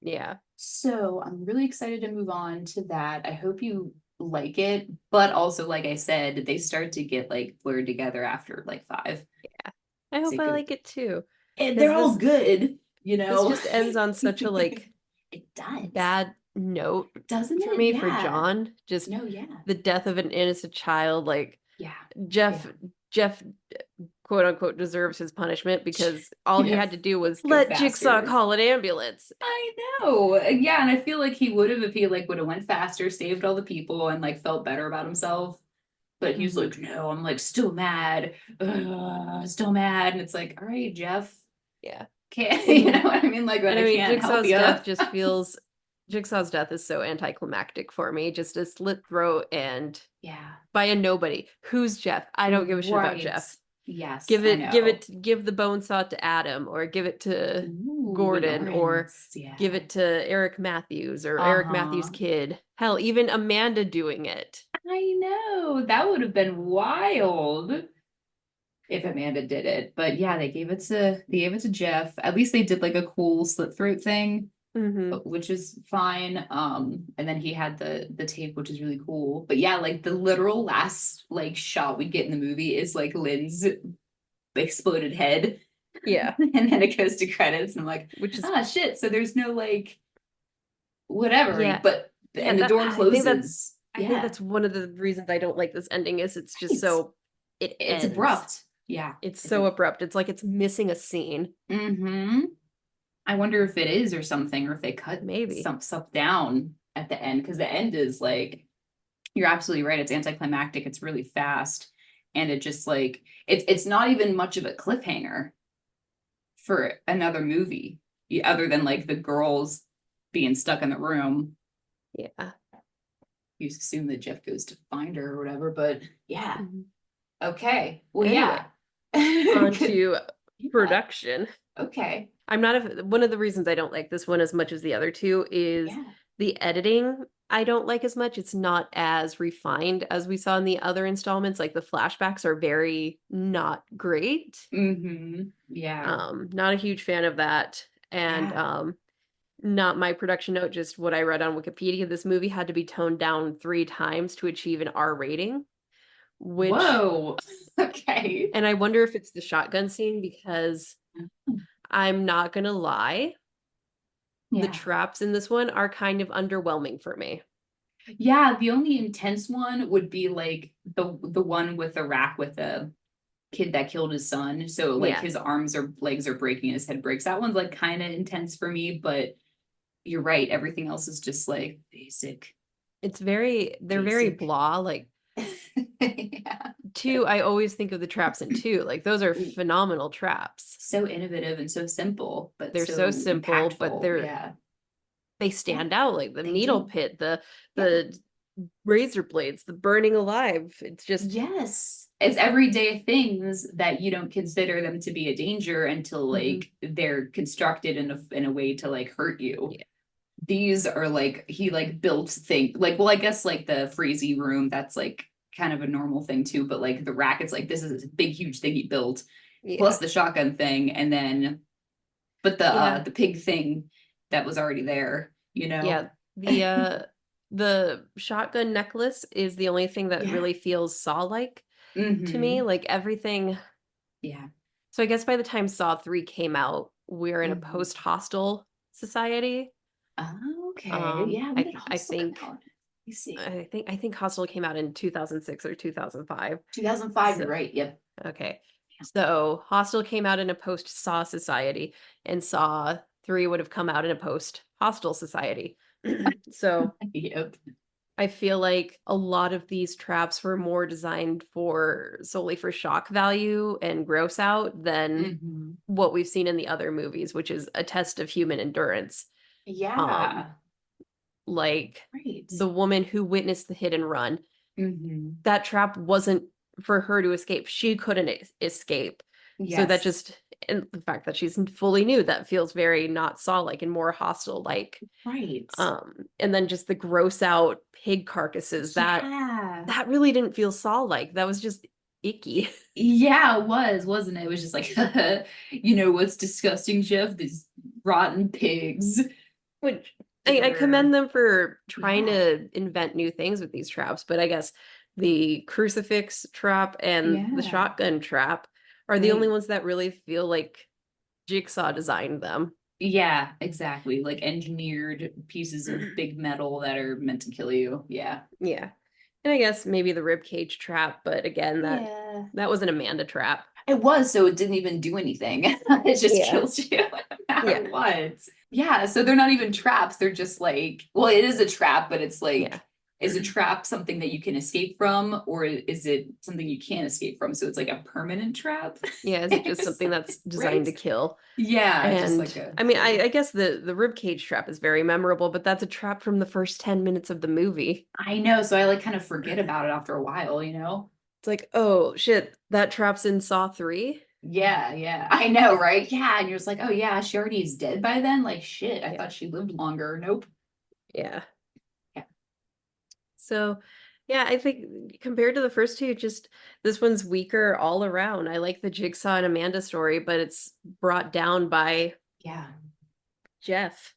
Yeah. So I'm really excited to move on to that. I hope you like it, but also like I said, they start to get like blurred together after like 5. Yeah, I hope I like it too. And they're all good, you know. This just ends on such a like it does bad note, doesn't for it? me for John. Just the death of an innocent child. Like Jeff quote unquote deserves his punishment because all he had to do was let Jigsaw call an ambulance. I know. Yeah, and I feel like he would have if he like would have went faster, saved all the people, and like felt better about himself. But he's like, no, I'm like still mad. Still mad. And it's like, all right, Jeff. Yeah. Okay. You know what I mean? Like, but I can't Jigsaw's help you. death just feels Jigsaw's death is so anticlimactic for me. Just a slit throat and by a nobody. Who's Jeff? I don't give a shit about Jeff. Yes, Give I it, know. give the bone saw to Adam, or give it to Ooh, Gordon, or Lawrence, yeah. give it to Eric Matthews, or Eric Matthews' kid. Hell, even Amanda doing it. I know. That would have been wild if Amanda did it. But yeah, they gave it to Jeff. At least they did like a cool slit throat thing, Mm-hmm. which is fine. And then he had the tape, which is really cool. But yeah, like the literal last like shot we get in the movie is like Lynn's exploded head. Yeah. And then it goes to credits, and I'm like, Which is, ah shit. So there's no like whatever, yeah. but Yeah, and the door closes. I think Yeah. that's one of the reasons I don't like this ending is it's just Right. so, it It's ends. abrupt. Yeah. It's so abrupt. It's like it's missing a scene. Mm-hmm. I wonder if it is or something, or if they cut Maybe. some stuff down at the end, because the end is like, you're absolutely right. It's anticlimactic. It's really fast, and it just like it's not even much of a cliffhanger for another movie, other than like the girls being stuck in the room. Yeah. You assume that Jeff goes to find her or whatever, but yeah. Mhm. Okay. Well, Anyway, yeah. on to Yeah. production. Okay. I'm not one of the reasons I don't like this one as much as the other two is Yeah. the editing. I don't like as much. It's not as refined as we saw in the other installments. Like the flashbacks are very not great. Mm-hmm. Yeah. Not a huge fan of that. And Yeah. not my production note, just what I read on Wikipedia. This movie had to be toned down 3 times to achieve an R rating, which, Whoa. Okay. and I wonder if it's the shotgun scene because I'm not gonna lie, the Yeah. traps in this one are kind of underwhelming for me. Yeah, the only intense one would be like the one with the rack with the kid that killed his son. So like Yeah, his arms or legs are breaking, his head breaks. That one's like kind of intense for me, but you're right. Everything else is just like basic, they're very basic. blah. Like Yeah. 2, I always think of the traps in 2. Like those are phenomenal traps. So innovative and so simple, but They're so so simple, but impactful. Yeah. they Yeah, stand out, like the they needle do. pit, Yeah. the razor blades, the burning alive. It's just Yes. It's everyday things that you don't consider them to be a danger until Mhm. like they're constructed in a way to like hurt you. Yeah. These are like he like built thing like, well, I guess like the freezy room, that's like kind of a normal thing too, but like the rack, it's like this is a big huge thing he built, plus Yeah. the shotgun thing, and then but Yeah. the pig thing that was already there, you know? Yeah. The shotgun necklace is the only thing that Yeah. really feels Saw-like to me. Mm-hmm. Like everything. Yeah. So I guess by the time Saw 3 came out, we're in a Mm-hmm. post-hostel society. Oh, okay. Yeah, when did I Hostel come think out? Let me see. I think Hostel came out in 2006 or 2005. 2005, So you're right. Yep. okay. So Hostel came out in a post-Saw society, and Saw 3 would have come out in a post-Hostel society. So Yep. I feel like a lot of these traps were more designed for solely for shock value and gross out than Mm-hmm. what we've seen in the other movies, which is a test of human endurance. Um, Yeah. like Right. the woman who witnessed the hit and run, Mm-hmm. that trap wasn't for her to escape. She couldn't escape. So that Yes. just, and the fact that she's fully nude, that feels very not Saw-like and more hostile like. Right. And then just the gross out pig carcasses, Yeah. that really didn't feel Saw-like. That was just icky. Yeah, it was, wasn't it? It was just like, you know what's disgusting, Jeff? These rotten pigs Which that I are, commend them for trying yeah. to invent new things with these traps, but I guess the crucifix trap and the Yeah. shotgun trap are the only Right. ones that really feel like Jigsaw designed them. Yeah, exactly. Like engineered pieces of big metal that are meant to kill you. Yeah. Yeah. And I guess maybe the rib cage trap, but again, Yeah. that was an Amanda trap. It was, so it didn't even do anything. It just Yeah. kills you no matter Yeah. what. Yeah, so they're not even traps. They're just like, well, it is a trap, but it's Yeah. like, is a trap something that you can escape from, or is it something you can't escape from? So it's like a permanent trap. Yeah. Is it just something that's designed Right? to kill? Yeah, just And like a I mean, kill. I guess the rib cage trap is very memorable, but that's a trap from the first 10 minutes of the movie. I know, so I like kind of forget about it after a while, you know? It's like, oh shit, that trap's in Saw 3. Yeah, I know, right? Yeah, and you're just like, oh yeah, she already is dead by then. Like shit, I Yeah. thought she lived longer. Nope. Yeah. Yeah. So, yeah, I think compared to the first two, just this one's weaker all around. I like the Jigsaw and Amanda story, but it's brought down by Yeah. Jeff.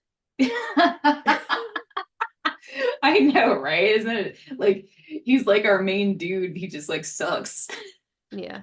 I know, right? Isn't it like he's like our main dude? He just like sucks. Yeah.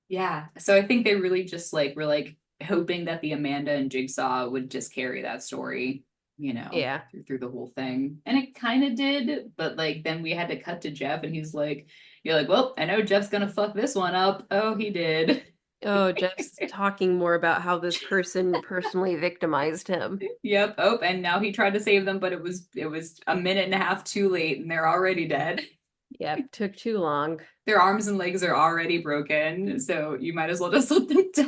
Yeah. So I think they really just like were like hoping that the Amanda and Jigsaw would just carry that story, Yeah. through the whole thing. And it kind of did, but like then we had to cut to Jeff and he's like, you're like, well, I know Jeff's gonna fuck this one up. Oh, he did. Oh, Jeff's talking more about how this person personally victimized him. Yep. Oh, and now he tried to save them, but it was a minute and a half too late and they're already dead. Yep, took too long. Their arms and legs are already broken, so you might as well just let them die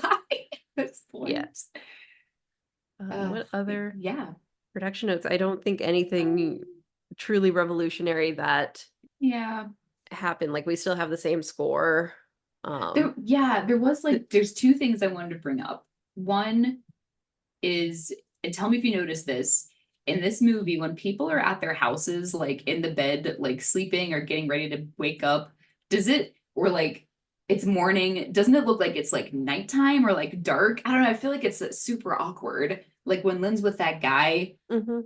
at this Yeah. point. What other Yeah. production notes? I don't think anything truly revolutionary that Yeah. happened. Like we still have the same score. There was like there's two things I wanted to bring up. One is, and tell me if you notice this, in this movie, when people are at their houses, like in the bed, like sleeping or getting ready to wake up, does it, or like it's morning, doesn't it look like it's like nighttime or like dark? I don't know. I feel like it's super awkward. Like when Lynn's with that guy, Mhm.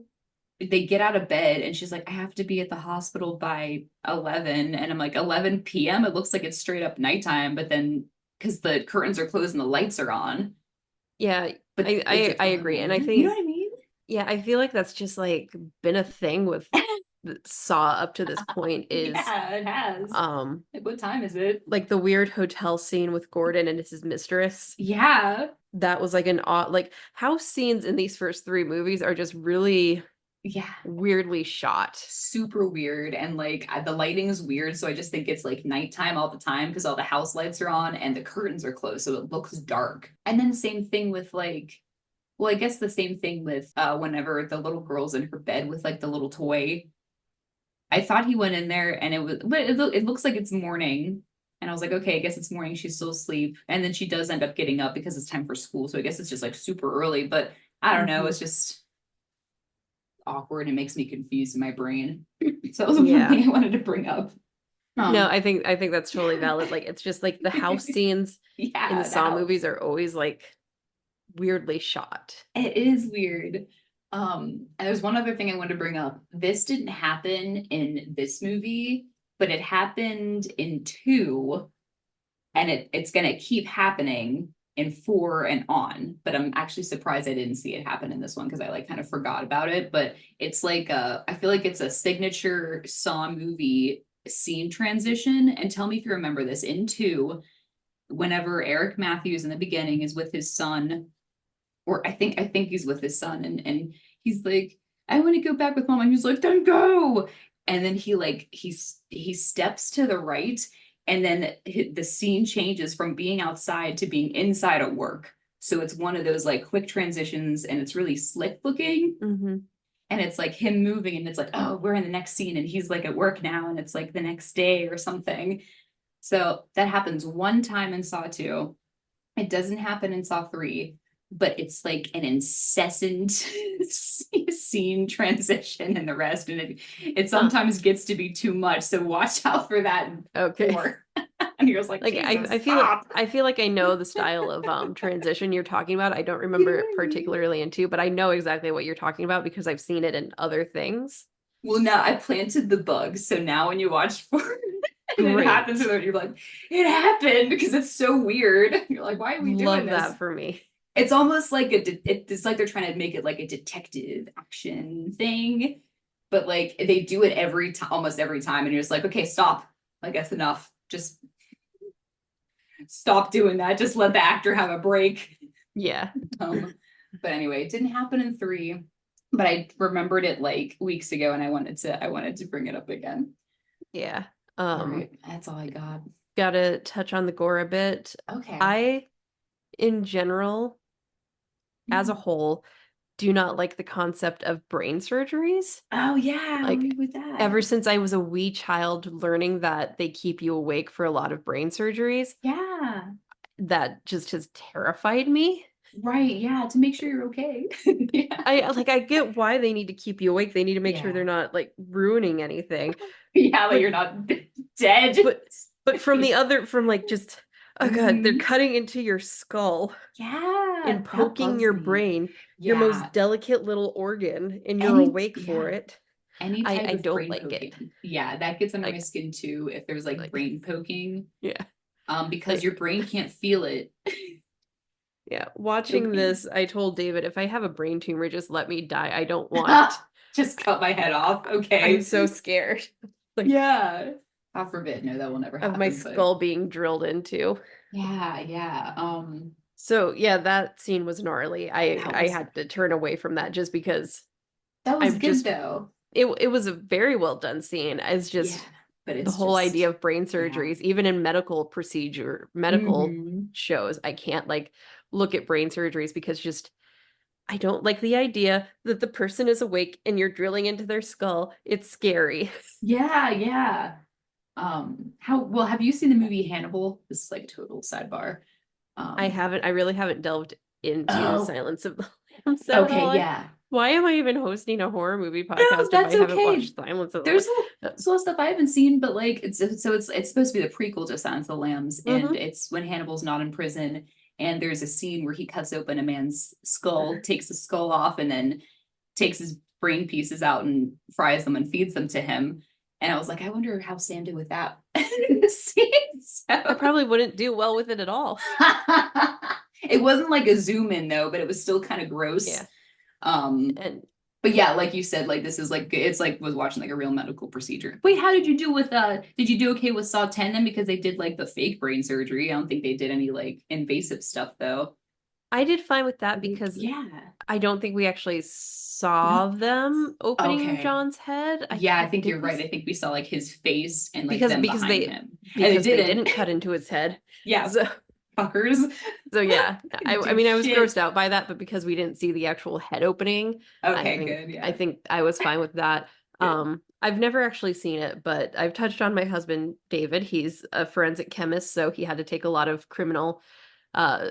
they get out of bed and she's like, I have to be at the hospital by 11. And I'm like, 11 p.m.? It looks like it's straight up nighttime, but then because the curtains are closed and the lights are on. Yeah, But is it I early agree. And I morning? You know think, what I mean? yeah, I feel like that's just like been a thing with the Saw up to this point is Yeah, it has. um Like, what time is it? like the weird hotel scene with Gordon and his mistress. Yeah. That was like an odd, like house scenes in these first three movies are just really Yeah. weirdly shot. Super weird. And like the lighting is weird. So I just think it's like nighttime all the time because all the house lights are on and the curtains are closed. So it looks dark. And then same thing with like, well, I guess the same thing with whenever the little girl's in her bed with like the little toy. I thought he went in there and it looks like it's morning. And I was like, okay, I guess it's morning. She's still asleep. And then she does end up getting up because it's time for school. So I guess it's just like super early. But I don't know. Mhm. It's just awkward. It makes me confused in my brain. So that was one Yeah. thing I wanted to bring up. No, I think that's totally valid. Like it's just like the house scenes in the Yeah, the Saw house. movies are always like weirdly shot. It is weird. And there's one other thing I wanted to bring up. This didn't happen in this movie, but it happened in two, and it's gonna keep happening in four and on. But I'm actually surprised I didn't see it happen in this one because I like kind of forgot about it. But it's like I feel like it's a signature Saw movie scene transition. And tell me if you remember this. In two, whenever Eric Matthews in the beginning is with his son, or I think he's with his son, and he's like, I want to go back with mom, and he's like, then go. And then he steps to the right, and then the scene changes from being outside to being inside at work. So it's one of those like quick transitions, and it's really slick looking. Mm-hmm. And it's like him moving, and it's like, oh, we're in the next scene, and he's like at work now, and it's like the next day or something. So that happens one time in Saw 2. It doesn't happen in Saw 3, but it's like an incessant scene transition in the rest. And it sometimes gets to be too much. So watch out for that in Okay. 4. And you're just like, Like Jesus, I feel stop. I feel like I know the style of transition you're talking about. I don't remember it particularly in two, but I know exactly what you're talking about because I've seen it in other things. Well, now I planted the bug. So now when you watch 4 and it Great. happens, you're like, it happened because it's so weird. You're like, why are we doing Love this? that for me. It's almost like it's like they're trying to make it like a detective action thing, but like they do it every time, almost every time, and you're just like, okay, stop. Like that's enough. Just stop doing that. Just let the actor have a break. Yeah. But anyway, it didn't happen in 3, but I remembered it like weeks ago, and I wanted to bring it up again. Yeah. All right, that's all I got. Gotta touch on the gore a bit. Okay. I, in general, as a whole, do not like the concept of brain surgeries. Oh yeah, Like, with that. ever since I was a wee child, learning that they keep you awake for a lot of brain surgeries, Yeah. that just has terrified me. Right, yeah, to make sure you're okay. Yeah. I get why they need to keep you awake. They need to make sure they're Yeah. not like ruining anything. Yeah, like But you're not dead. but from like just, oh god, they're Mhm. cutting into your skull Yeah, and that poking bugs your me. brain, your Yeah. most delicate little organ, and you're awake for Yeah. it. Any type I of don't brain like it. poking. Yeah, that gets under my Like skin too if there's like like brain poking. yeah. Because Like your brain can't feel it. yeah, No watching pain. this, I told David, if I have a brain tumor, just let me die. I don't want. Just cut my head off. I'm Okay. so scared. Like Yeah. God forbid. No, that will never of my happen. But skull being drilled into. yeah, yeah. So yeah, that scene was gnarly. That I was had to turn away from that just because that was I've good just though. it was a very well done scene. It's Yeah. just But the it's whole idea just of brain yeah. surgeries, even in medical Mm-hmm. shows, I can't like look at brain surgeries because just I don't like the idea that the person is awake and you're drilling into their skull. It's scary. Yeah, yeah. How well have you seen the movie Hannibal? This is like a total sidebar. Um, I really haven't delved into oh, Silence of the Lambs at okay, all. yeah. Why am I even hosting a horror movie No, podcast if I that's haven't okay. watched Silence of the There's Lambs? a lot of stuff I haven't seen, but like it's supposed to be the prequel to Silence of the Lambs, and Mm-hmm. it's when Hannibal's not in prison, and there's a scene where he cuts open a man's skull, takes the skull off, and then takes his brain pieces out and fries them and feeds them to him. And I was like, I wonder how Sam did with that scene. I So probably wouldn't do well with it at all. it wasn't like a zoom in though, but it was still kind of gross. Yeah. Um, And but yeah, like you said, like this is like it's like was watching like a real medical procedure. Wait, how did you do with did you do okay with Saw 10 then? Because they did like the fake brain surgery. I don't think they did any like invasive stuff though. I did fine with that because Yeah. I don't think we actually saw No. them opening Okay. John's head. Yeah, I think Did you're we right. I think we saw like his face and like them because behind him. And it they didn't. didn't cut into his head. Yeah, So fuckers. so yeah. I Do mean I was shit. grossed out by that, but because we didn't see the actual head opening, Okay, good. I Yeah. think I was fine with that. Good. I've never actually seen it, but I've touched on my husband David. He's a forensic chemist, so he had to take a lot of uh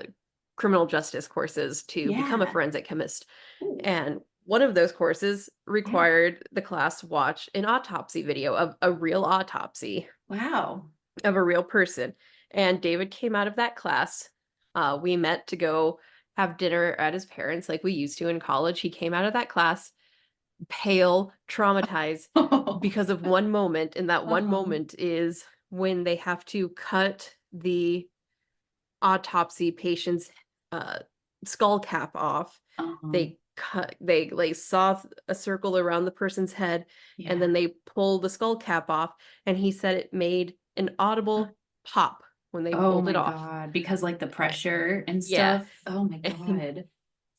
criminal justice courses to become a Yeah. forensic chemist. Ooh, And one of those courses yeah. required the class watch an autopsy video of a real autopsy Wow. of a real person. And David came out of that class. We met to go have dinner at his parents like we used to in college. He came out of that class pale, traumatized because of one moment. And that one Uh-huh. moment is when they have to cut the autopsy patient's uh, skull cap off. Uh-huh. They saw a circle around the person's head and Yeah. then they pull the skull cap off, and he said it made an audible pop when they Oh pulled it my off. God. Because like the pressure and Yeah. stuff. Oh my And God.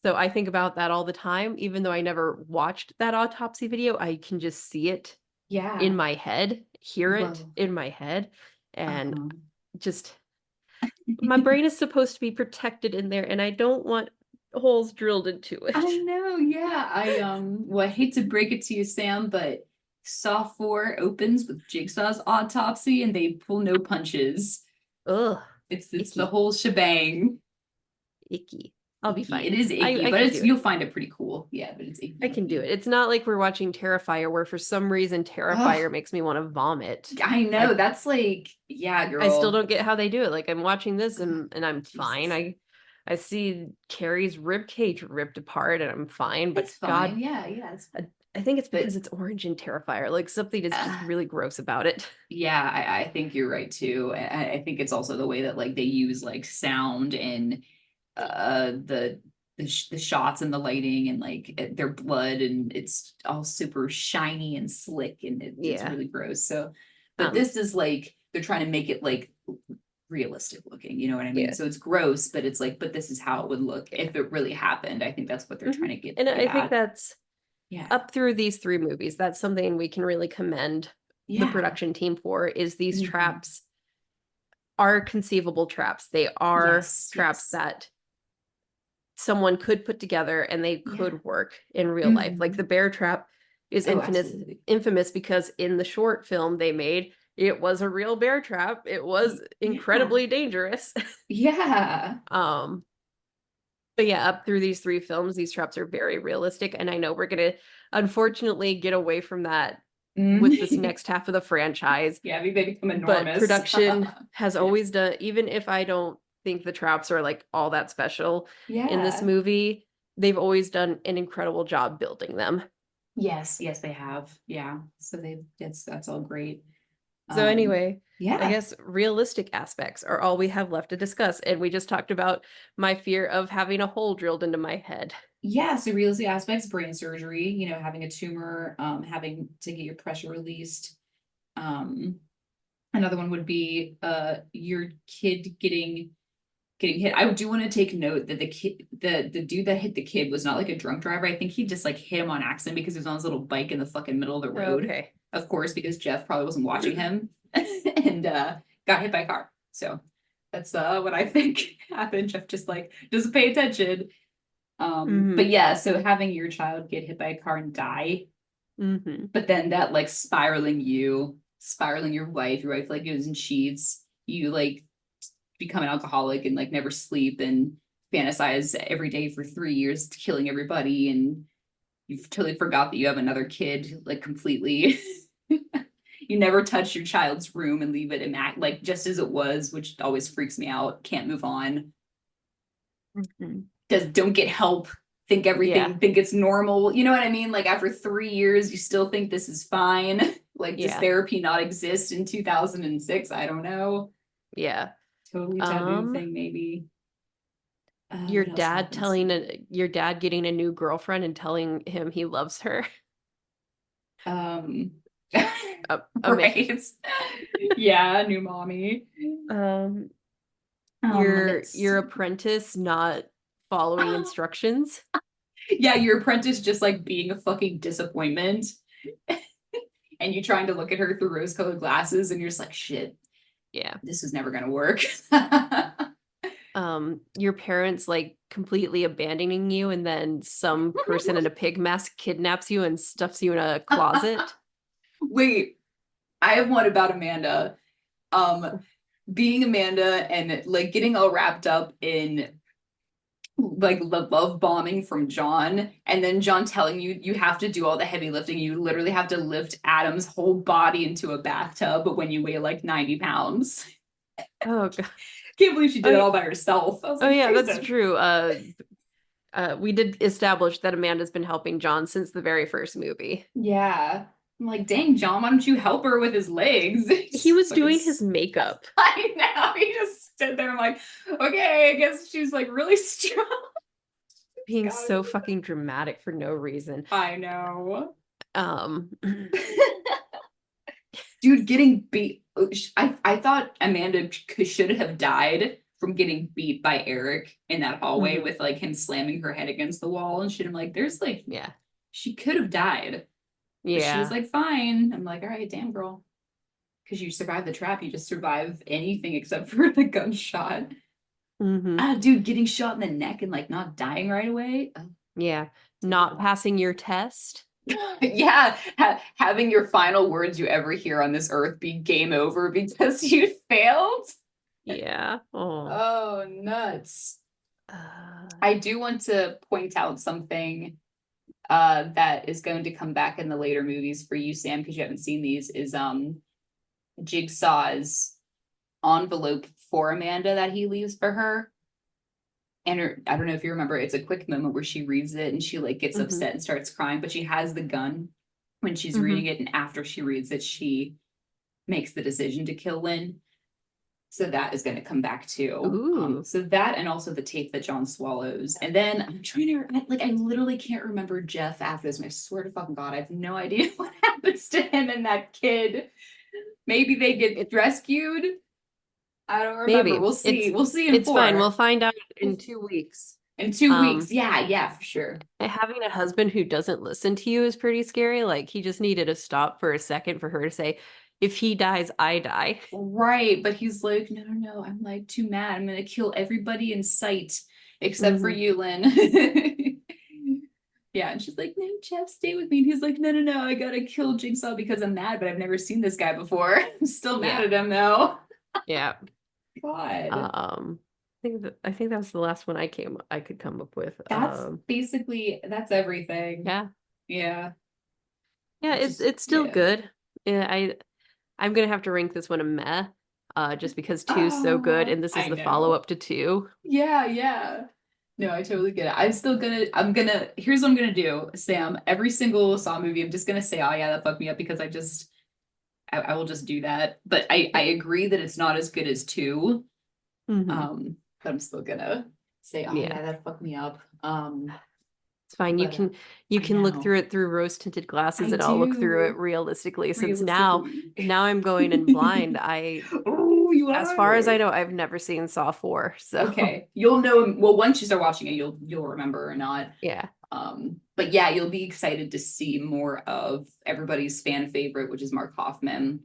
so I think about that all the time. Even though I never watched that autopsy video, I can just see it in Yeah. my head, hear it Whoa. in my head, and Uh-huh. just my brain is supposed to be protected in there, and I don't want holes drilled into I it. know, yeah. I hate to break it to you, Sam, but Saw 4 opens with Jigsaw's autopsy and they pull no punches. Ugh, It's the icky, whole shebang. icky. I'll be Icky. fine. It is icky, I but can it's do it. you'll find it pretty cool. Yeah, but it's icky, I can do it. icky. It's not like we're watching Terrifier, where for some reason Terrifier Oh, makes me want to vomit. I know. I That's like, yeah, I still girl. don't get how they do it. Like I'm watching this Ugh, and I'm fine. Jesus. I see Carrie's rib cage ripped apart and I'm fine. But It's God, fine. Yeah, yeah. It's I, I think it's but because it's orange and Terrifier. Like something is just uh, really gross about it. yeah, I think you're right too. I think it's also the way that like they use like sound and the the shots and the lighting and like their blood and it's all super shiny and slick and it's Yeah. really gross. So, but Um. this is like they're trying to make it like realistic looking, you know what I mean? Yeah. So it's gross, but it's like, but this is how it would look Yeah. if it really happened. I think that's what they're Hmm. trying to And get I think at. that's Yeah. up through these three movies. That's something we can really commend the Yeah. production team for. Is these Mhm. traps are conceivable traps. They are Yes. traps Yes. that someone could put together and they could work in real life. Like the bear trap is infamous because in the short film they made, it was a real bear trap. It was incredibly dangerous. Yeah. But yeah, up through these 3 films, these traps are very realistic. And I know we're going to unfortunately get away from that with this next half of the franchise. Yeah, they become enormous. But production has always done, even if I don't think the traps are like all that special in this movie, they've always done an incredible job building them. Yes, they have. Yeah. So that's all great. So anyway, I guess realistic aspects are all we have left to discuss. And we just talked about my fear of having a hole drilled into my head. Yeah, so realistic aspects, brain surgery, you know, having a tumor, having to get your pressure released. Another one would be your kid getting hit. I do want to take note that the dude that hit the kid was not like a drunk driver. I think he just like hit him on accident because he was on his little bike in the fucking middle of the road. Okay. Of course, because Jeff probably wasn't watching him and got hit by a car. So that's what I think happened. Jeff just like doesn't pay attention. But yeah, so having your child get hit by a car and die, but then that like spiraling your wife like goes and cheats, you like become an alcoholic and like never sleep and fantasize every day for 3 years killing everybody, and you've totally forgot that you have another kid, like completely. You never touch your child's room and leave it like just as it was, which always freaks me out. Can't move on. Don't get help. Think think it's normal. You know what I mean? Like after 3 years, you still think this is fine. Like does therapy not exist in 2006? I don't know. Yeah. Totally taboo thing, maybe. Your dad getting a new girlfriend and telling him he loves her. Right. Yeah, new mommy. Your apprentice not following instructions. Yeah, your apprentice just like being a fucking disappointment. And you trying to look at her through rose-colored glasses and you're just like, shit. Yeah. This is never gonna work. Your parents like completely abandoning you, and then some person in a pig mask kidnaps you and stuffs you in a closet. Wait, I have one about Amanda. Being Amanda and like getting all wrapped up in like the love bombing from John, and then John telling you have to do all the heavy lifting. You literally have to lift Adam's whole body into a bathtub, but when you weigh like 90 pounds. Oh god. Can't believe she did it all by herself. I was like, yeah, that's true. We did establish that Amanda's been helping John since the very first movie. Yeah. I'm like, dang, John, why don't you help her with his legs? He was doing his makeup. I know. He just stood there. I'm like, okay, I guess she's like really strong. Being so fucking dramatic for no reason. I know. Dude, getting beat. I thought Amanda should have died from getting beat by Eric in that hallway with like him slamming her head against the wall and shit. I'm like, there's like, she could have died. Yeah. But she was like, fine. I'm like, all right, damn girl. Because you survived the trap. You just survive anything except for the gunshot. Dude, getting shot in the neck and like not dying right away. Oh. Yeah. Not passing your test. Yeah. Having your final words you ever hear on this earth be game over because you failed. Yeah. Oh, nuts. I do want to point out something that is going to come back in the later movies for you, Sam, because you haven't seen these, is Jigsaw's envelope for Amanda that he leaves for her. And I don't know if you remember, it's a quick moment where she reads it and she like gets upset and starts crying, but she has the gun when she's reading it, and after she reads it, she makes the decision to kill Lynn. So that is going to come back too. So that, and also the tape that John swallows. And then I'm trying to, I literally can't remember Jeff after this. I swear to fucking God, I have no idea what happens to him and that kid. Maybe they get rescued. I don't remember. Maybe. We'll see. We'll see in 4. It's fine. We'll find out in 2 weeks. In 2 weeks. Yeah, for sure. Having a husband who doesn't listen to you is pretty scary. Like, he just needed to stop for a second for her to say, if he dies, I die. Right. But he's like, no. I'm like too mad. I'm going to kill everybody in sight except for you, Lynn. Yeah, and she's like, no, Jeff, stay with me. And he's like, no, I gotta kill Jigsaw because I'm mad, but I've never seen this guy before. I'm still mad at him though. Yeah. God. I think that was the last one I could come up with. That's basically everything. Yeah. Yeah. Yeah, it's still good. Yeah, I'm gonna have to rank this one a meh. Just because 2's so good, and this is the follow-up to 2. Yeah. No, I totally get it. Here's what I'm gonna do, Sam. Every single Saw movie, I'm just gonna say, oh yeah, that fucked me up because I will just do that. But I agree that it's not as good as 2. But I'm still gonna say, oh yeah, that fucked me up. It's fine. You can look through it through rose-tinted glasses, and I'll look through it realistically. Since now I'm going in blind. As far as I know, I've never seen Saw 4. So okay, you'll know. Well, once you start watching it, you'll remember or not. Yeah. But yeah, you'll be excited to see more of everybody's fan favorite, which is Mark Hoffman.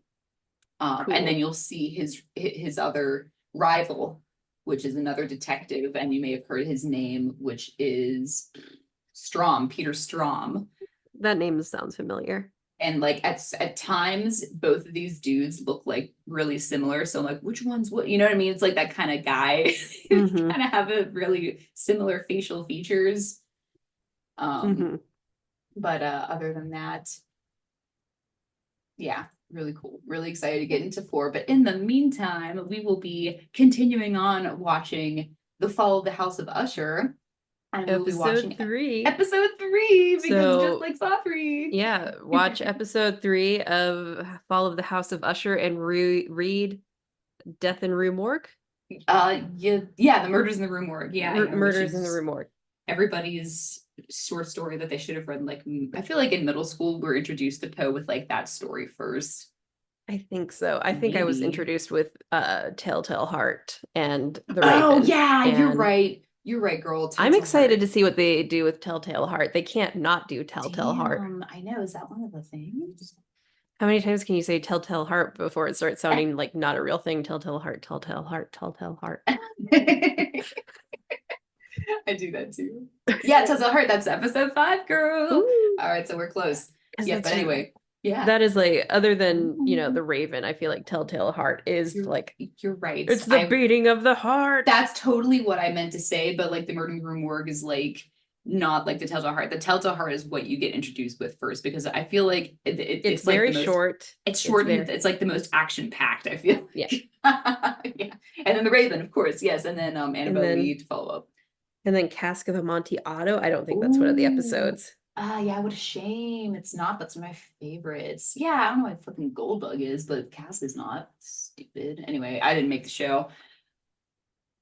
Cool. And then you'll see his other rival, which is another detective, and you may have heard his name, which is Peter Strom. That name sounds familiar. And like at times, both of these dudes look like really similar. So I'm like, which one's what? You know what I mean? It's like that kind of guy. Kind of have a really similar facial features. But other than that, yeah, really cool. Really excited to get into 4. But in the meantime, we will be continuing on watching The Fall of the House of Usher. And we'll be watching episode 3 because just like Saw 3. Yeah, watch episode 3 of Fall of the House of Usher and read Death in Rue Morgue. Yeah, the Murders in the Rue Morgue. Yeah, Murders in the Rue Morgue. Everybody's short story that they should have read. Like, I feel like in middle school we're introduced to Poe with like that story first. I think so. I think I was introduced with Telltale Heart and The Raven. Oh yeah, you're right. You're right, girl. I'm excited to see what they do with Telltale Heart. They can't not do Telltale Heart. I know. Is that one of the things? How many times can you say Telltale Heart before it starts sounding like not a real thing? Telltale Heart, Telltale Heart, Telltale Heart. I do that too. Yeah, Telltale Heart. That's episode 5, girl. Ooh. All right, so we're close. Yeah, but anyway. Yeah. That is like, other than, The Raven, I feel like Telltale Heart is you're right. It's the beating of the heart. That's totally what I meant to say, but like the Murder in the Rue Morgue is like not like the Telltale Heart. The Telltale Heart is what you get introduced with first, because I feel like it's very like short. It's short and it's like the most action packed, I feel. Yeah. Yeah. And then the Raven, of course, yes. And then Annabelle Lee to follow up. And then Cask of Amontillado. I don't think that's one of the episodes. Yeah, what a shame. It's not. That's one of my favorites. Yeah, I don't know what fucking Goldbug is, but Cass is not. Stupid. Anyway, I didn't make the show.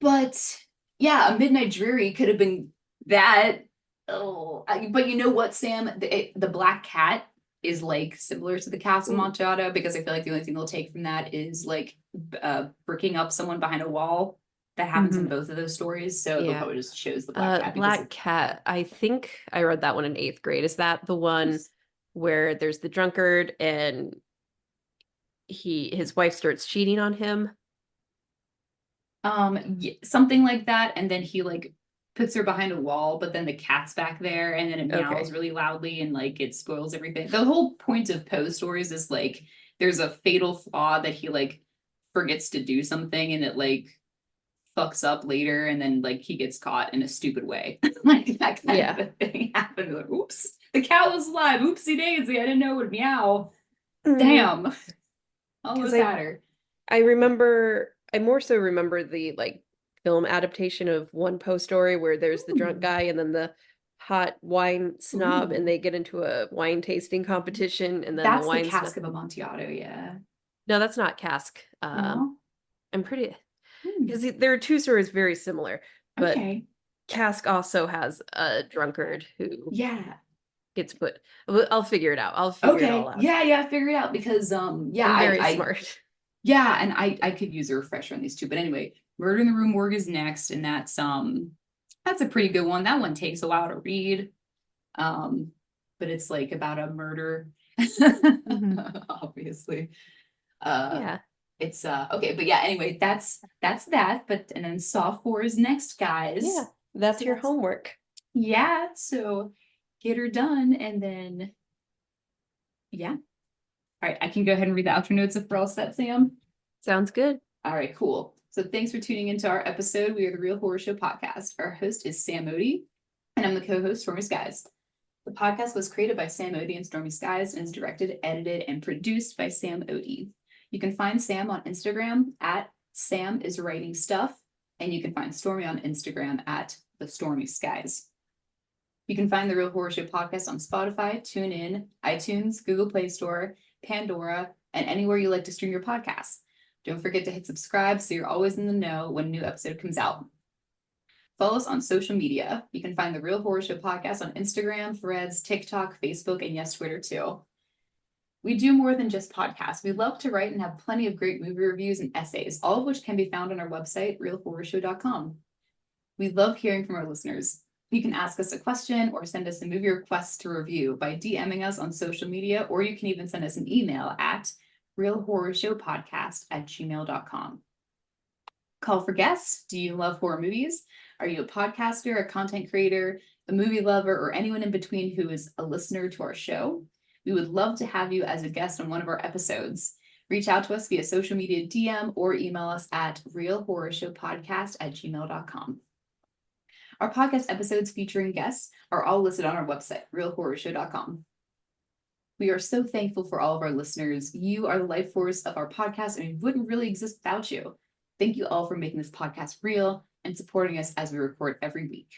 But yeah, A Midnight Dreary could have been that. But you know what, Sam? The Black Cat is like similar to the Cask of Amontillado, because I feel like the only thing they'll take from that is like bricking up someone behind a wall. That happens in both of those stories, so they'll probably just chose the Black Cat. Black Cat, I think I read that one in 8th grade. Is that the one where there's the drunkard and his wife starts cheating on him? Yeah, something like that, and then he like puts her behind a wall, but then the cat's back there, and then it meows really loudly, and like it spoils everything. The whole point of Poe stories is like there's a fatal flaw that he like forgets to do something, and it like fucks up later, and then like he gets caught in a stupid way. Like that kind of thing happened. Like, oops, the cat was alive. Oopsie daisy, I didn't know it would meow. Damn. Almost had her. I more so remember the like film adaptation of one Poe story where there's the drunk guy and then the hot wine snob, and they get into a wine tasting competition, and then that's the wine the Cask of Amontillado. Yeah. No, that's not Cask. No? I'm pretty. Because there are 2 stories very similar, but Cask also has a drunkard who gets put. I'll figure it out. I'll figure it all out. Yeah, figure it out, because I'm very smart. Yeah, and I could use a refresher on these 2, but anyway, Murder in the Rue Morgue is next, and that's a pretty good one. That one takes a while to read, but it's like about a murder, obviously. It's okay, but yeah, anyway, that's that. But and then Saw 4 is next, guys. Yeah. That's your homework. Yeah, so get her done, and then, yeah. All right, I can go ahead and read the outro notes if we're all set, Sam. Sounds good. All right, cool. So thanks for tuning into our episode. We are the Real Horror Show podcast. Our host is Sam Odie, and I'm the co-host, Stormy Skies. The podcast was created by Sam Odie and Stormy Skies and is directed, edited, and produced by Sam Odie. You can find Sam on Instagram at Sam is Writing Stuff, and you can find Stormy on Instagram at The Stormy Skies. You can find the Real Horror Show podcast on Spotify, TuneIn, iTunes, Google Play Store, Pandora, and anywhere you like to stream your podcasts. Don't forget to hit subscribe so you're always in the know when a new episode comes out. Follow us on social media. You can find the Real Horror Show podcast on Instagram, Threads, TikTok, Facebook, and yes, Twitter too. We do more than just podcasts. We love to write and have plenty of great movie reviews and essays, all of which can be found on our website, realhorrorshow.com. We love hearing from our listeners. You can ask us a question or send us a movie request to review by DMing us on social media, or you can even send us an email at realhorrorshowpodcast@gmail.com. Call for guests. Do you love horror movies? Are you a podcaster, a content creator, a movie lover, or anyone in between who is a listener to our show? We would love to have you as a guest on one of our episodes. Reach out to us via social media DM or email us at realhorrorshowpodcast@gmail.com. Our podcast episodes featuring guests are all listed on our website, realhorrorshow.com. We are so thankful for all of our listeners. You are the life force of our podcast, and we wouldn't really exist without you. Thank you all for making this podcast real and supporting us as we record every week.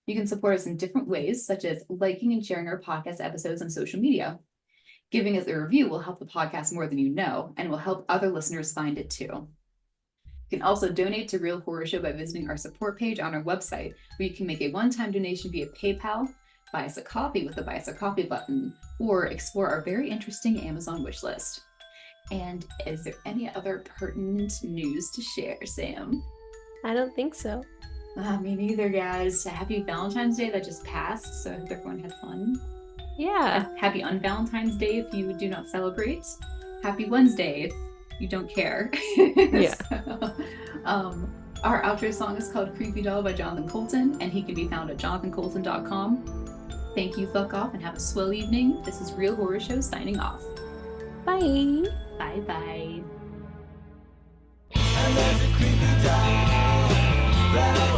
You can support us in different ways, such as liking and sharing our podcast episodes on social media. Giving us a review will help the podcast more than you know, and will help other listeners find it too. You can also donate to Real Horror Show by visiting our support page on our website, where you can make a one-time donation via PayPal, buy us a coffee with the Buy Us a Coffee button, or explore our very interesting Amazon wish list. And is there any other pertinent news to share, Sam? I don't think so. Me neither, guys. Happy Valentine's Day that just passed, so I hope everyone had fun. Yeah. Happy Un-Valentine's Day if you do not celebrate. Happy Wednesday if you don't care. Yeah. Our outro song is called Creepy Doll by Jonathan Colton, and he can be found at jonathancolton.com. Thank you, fuck off, and have a swell evening. This is Real Horror Show signing off. Bye. Bye-bye. And there's a creepy doll that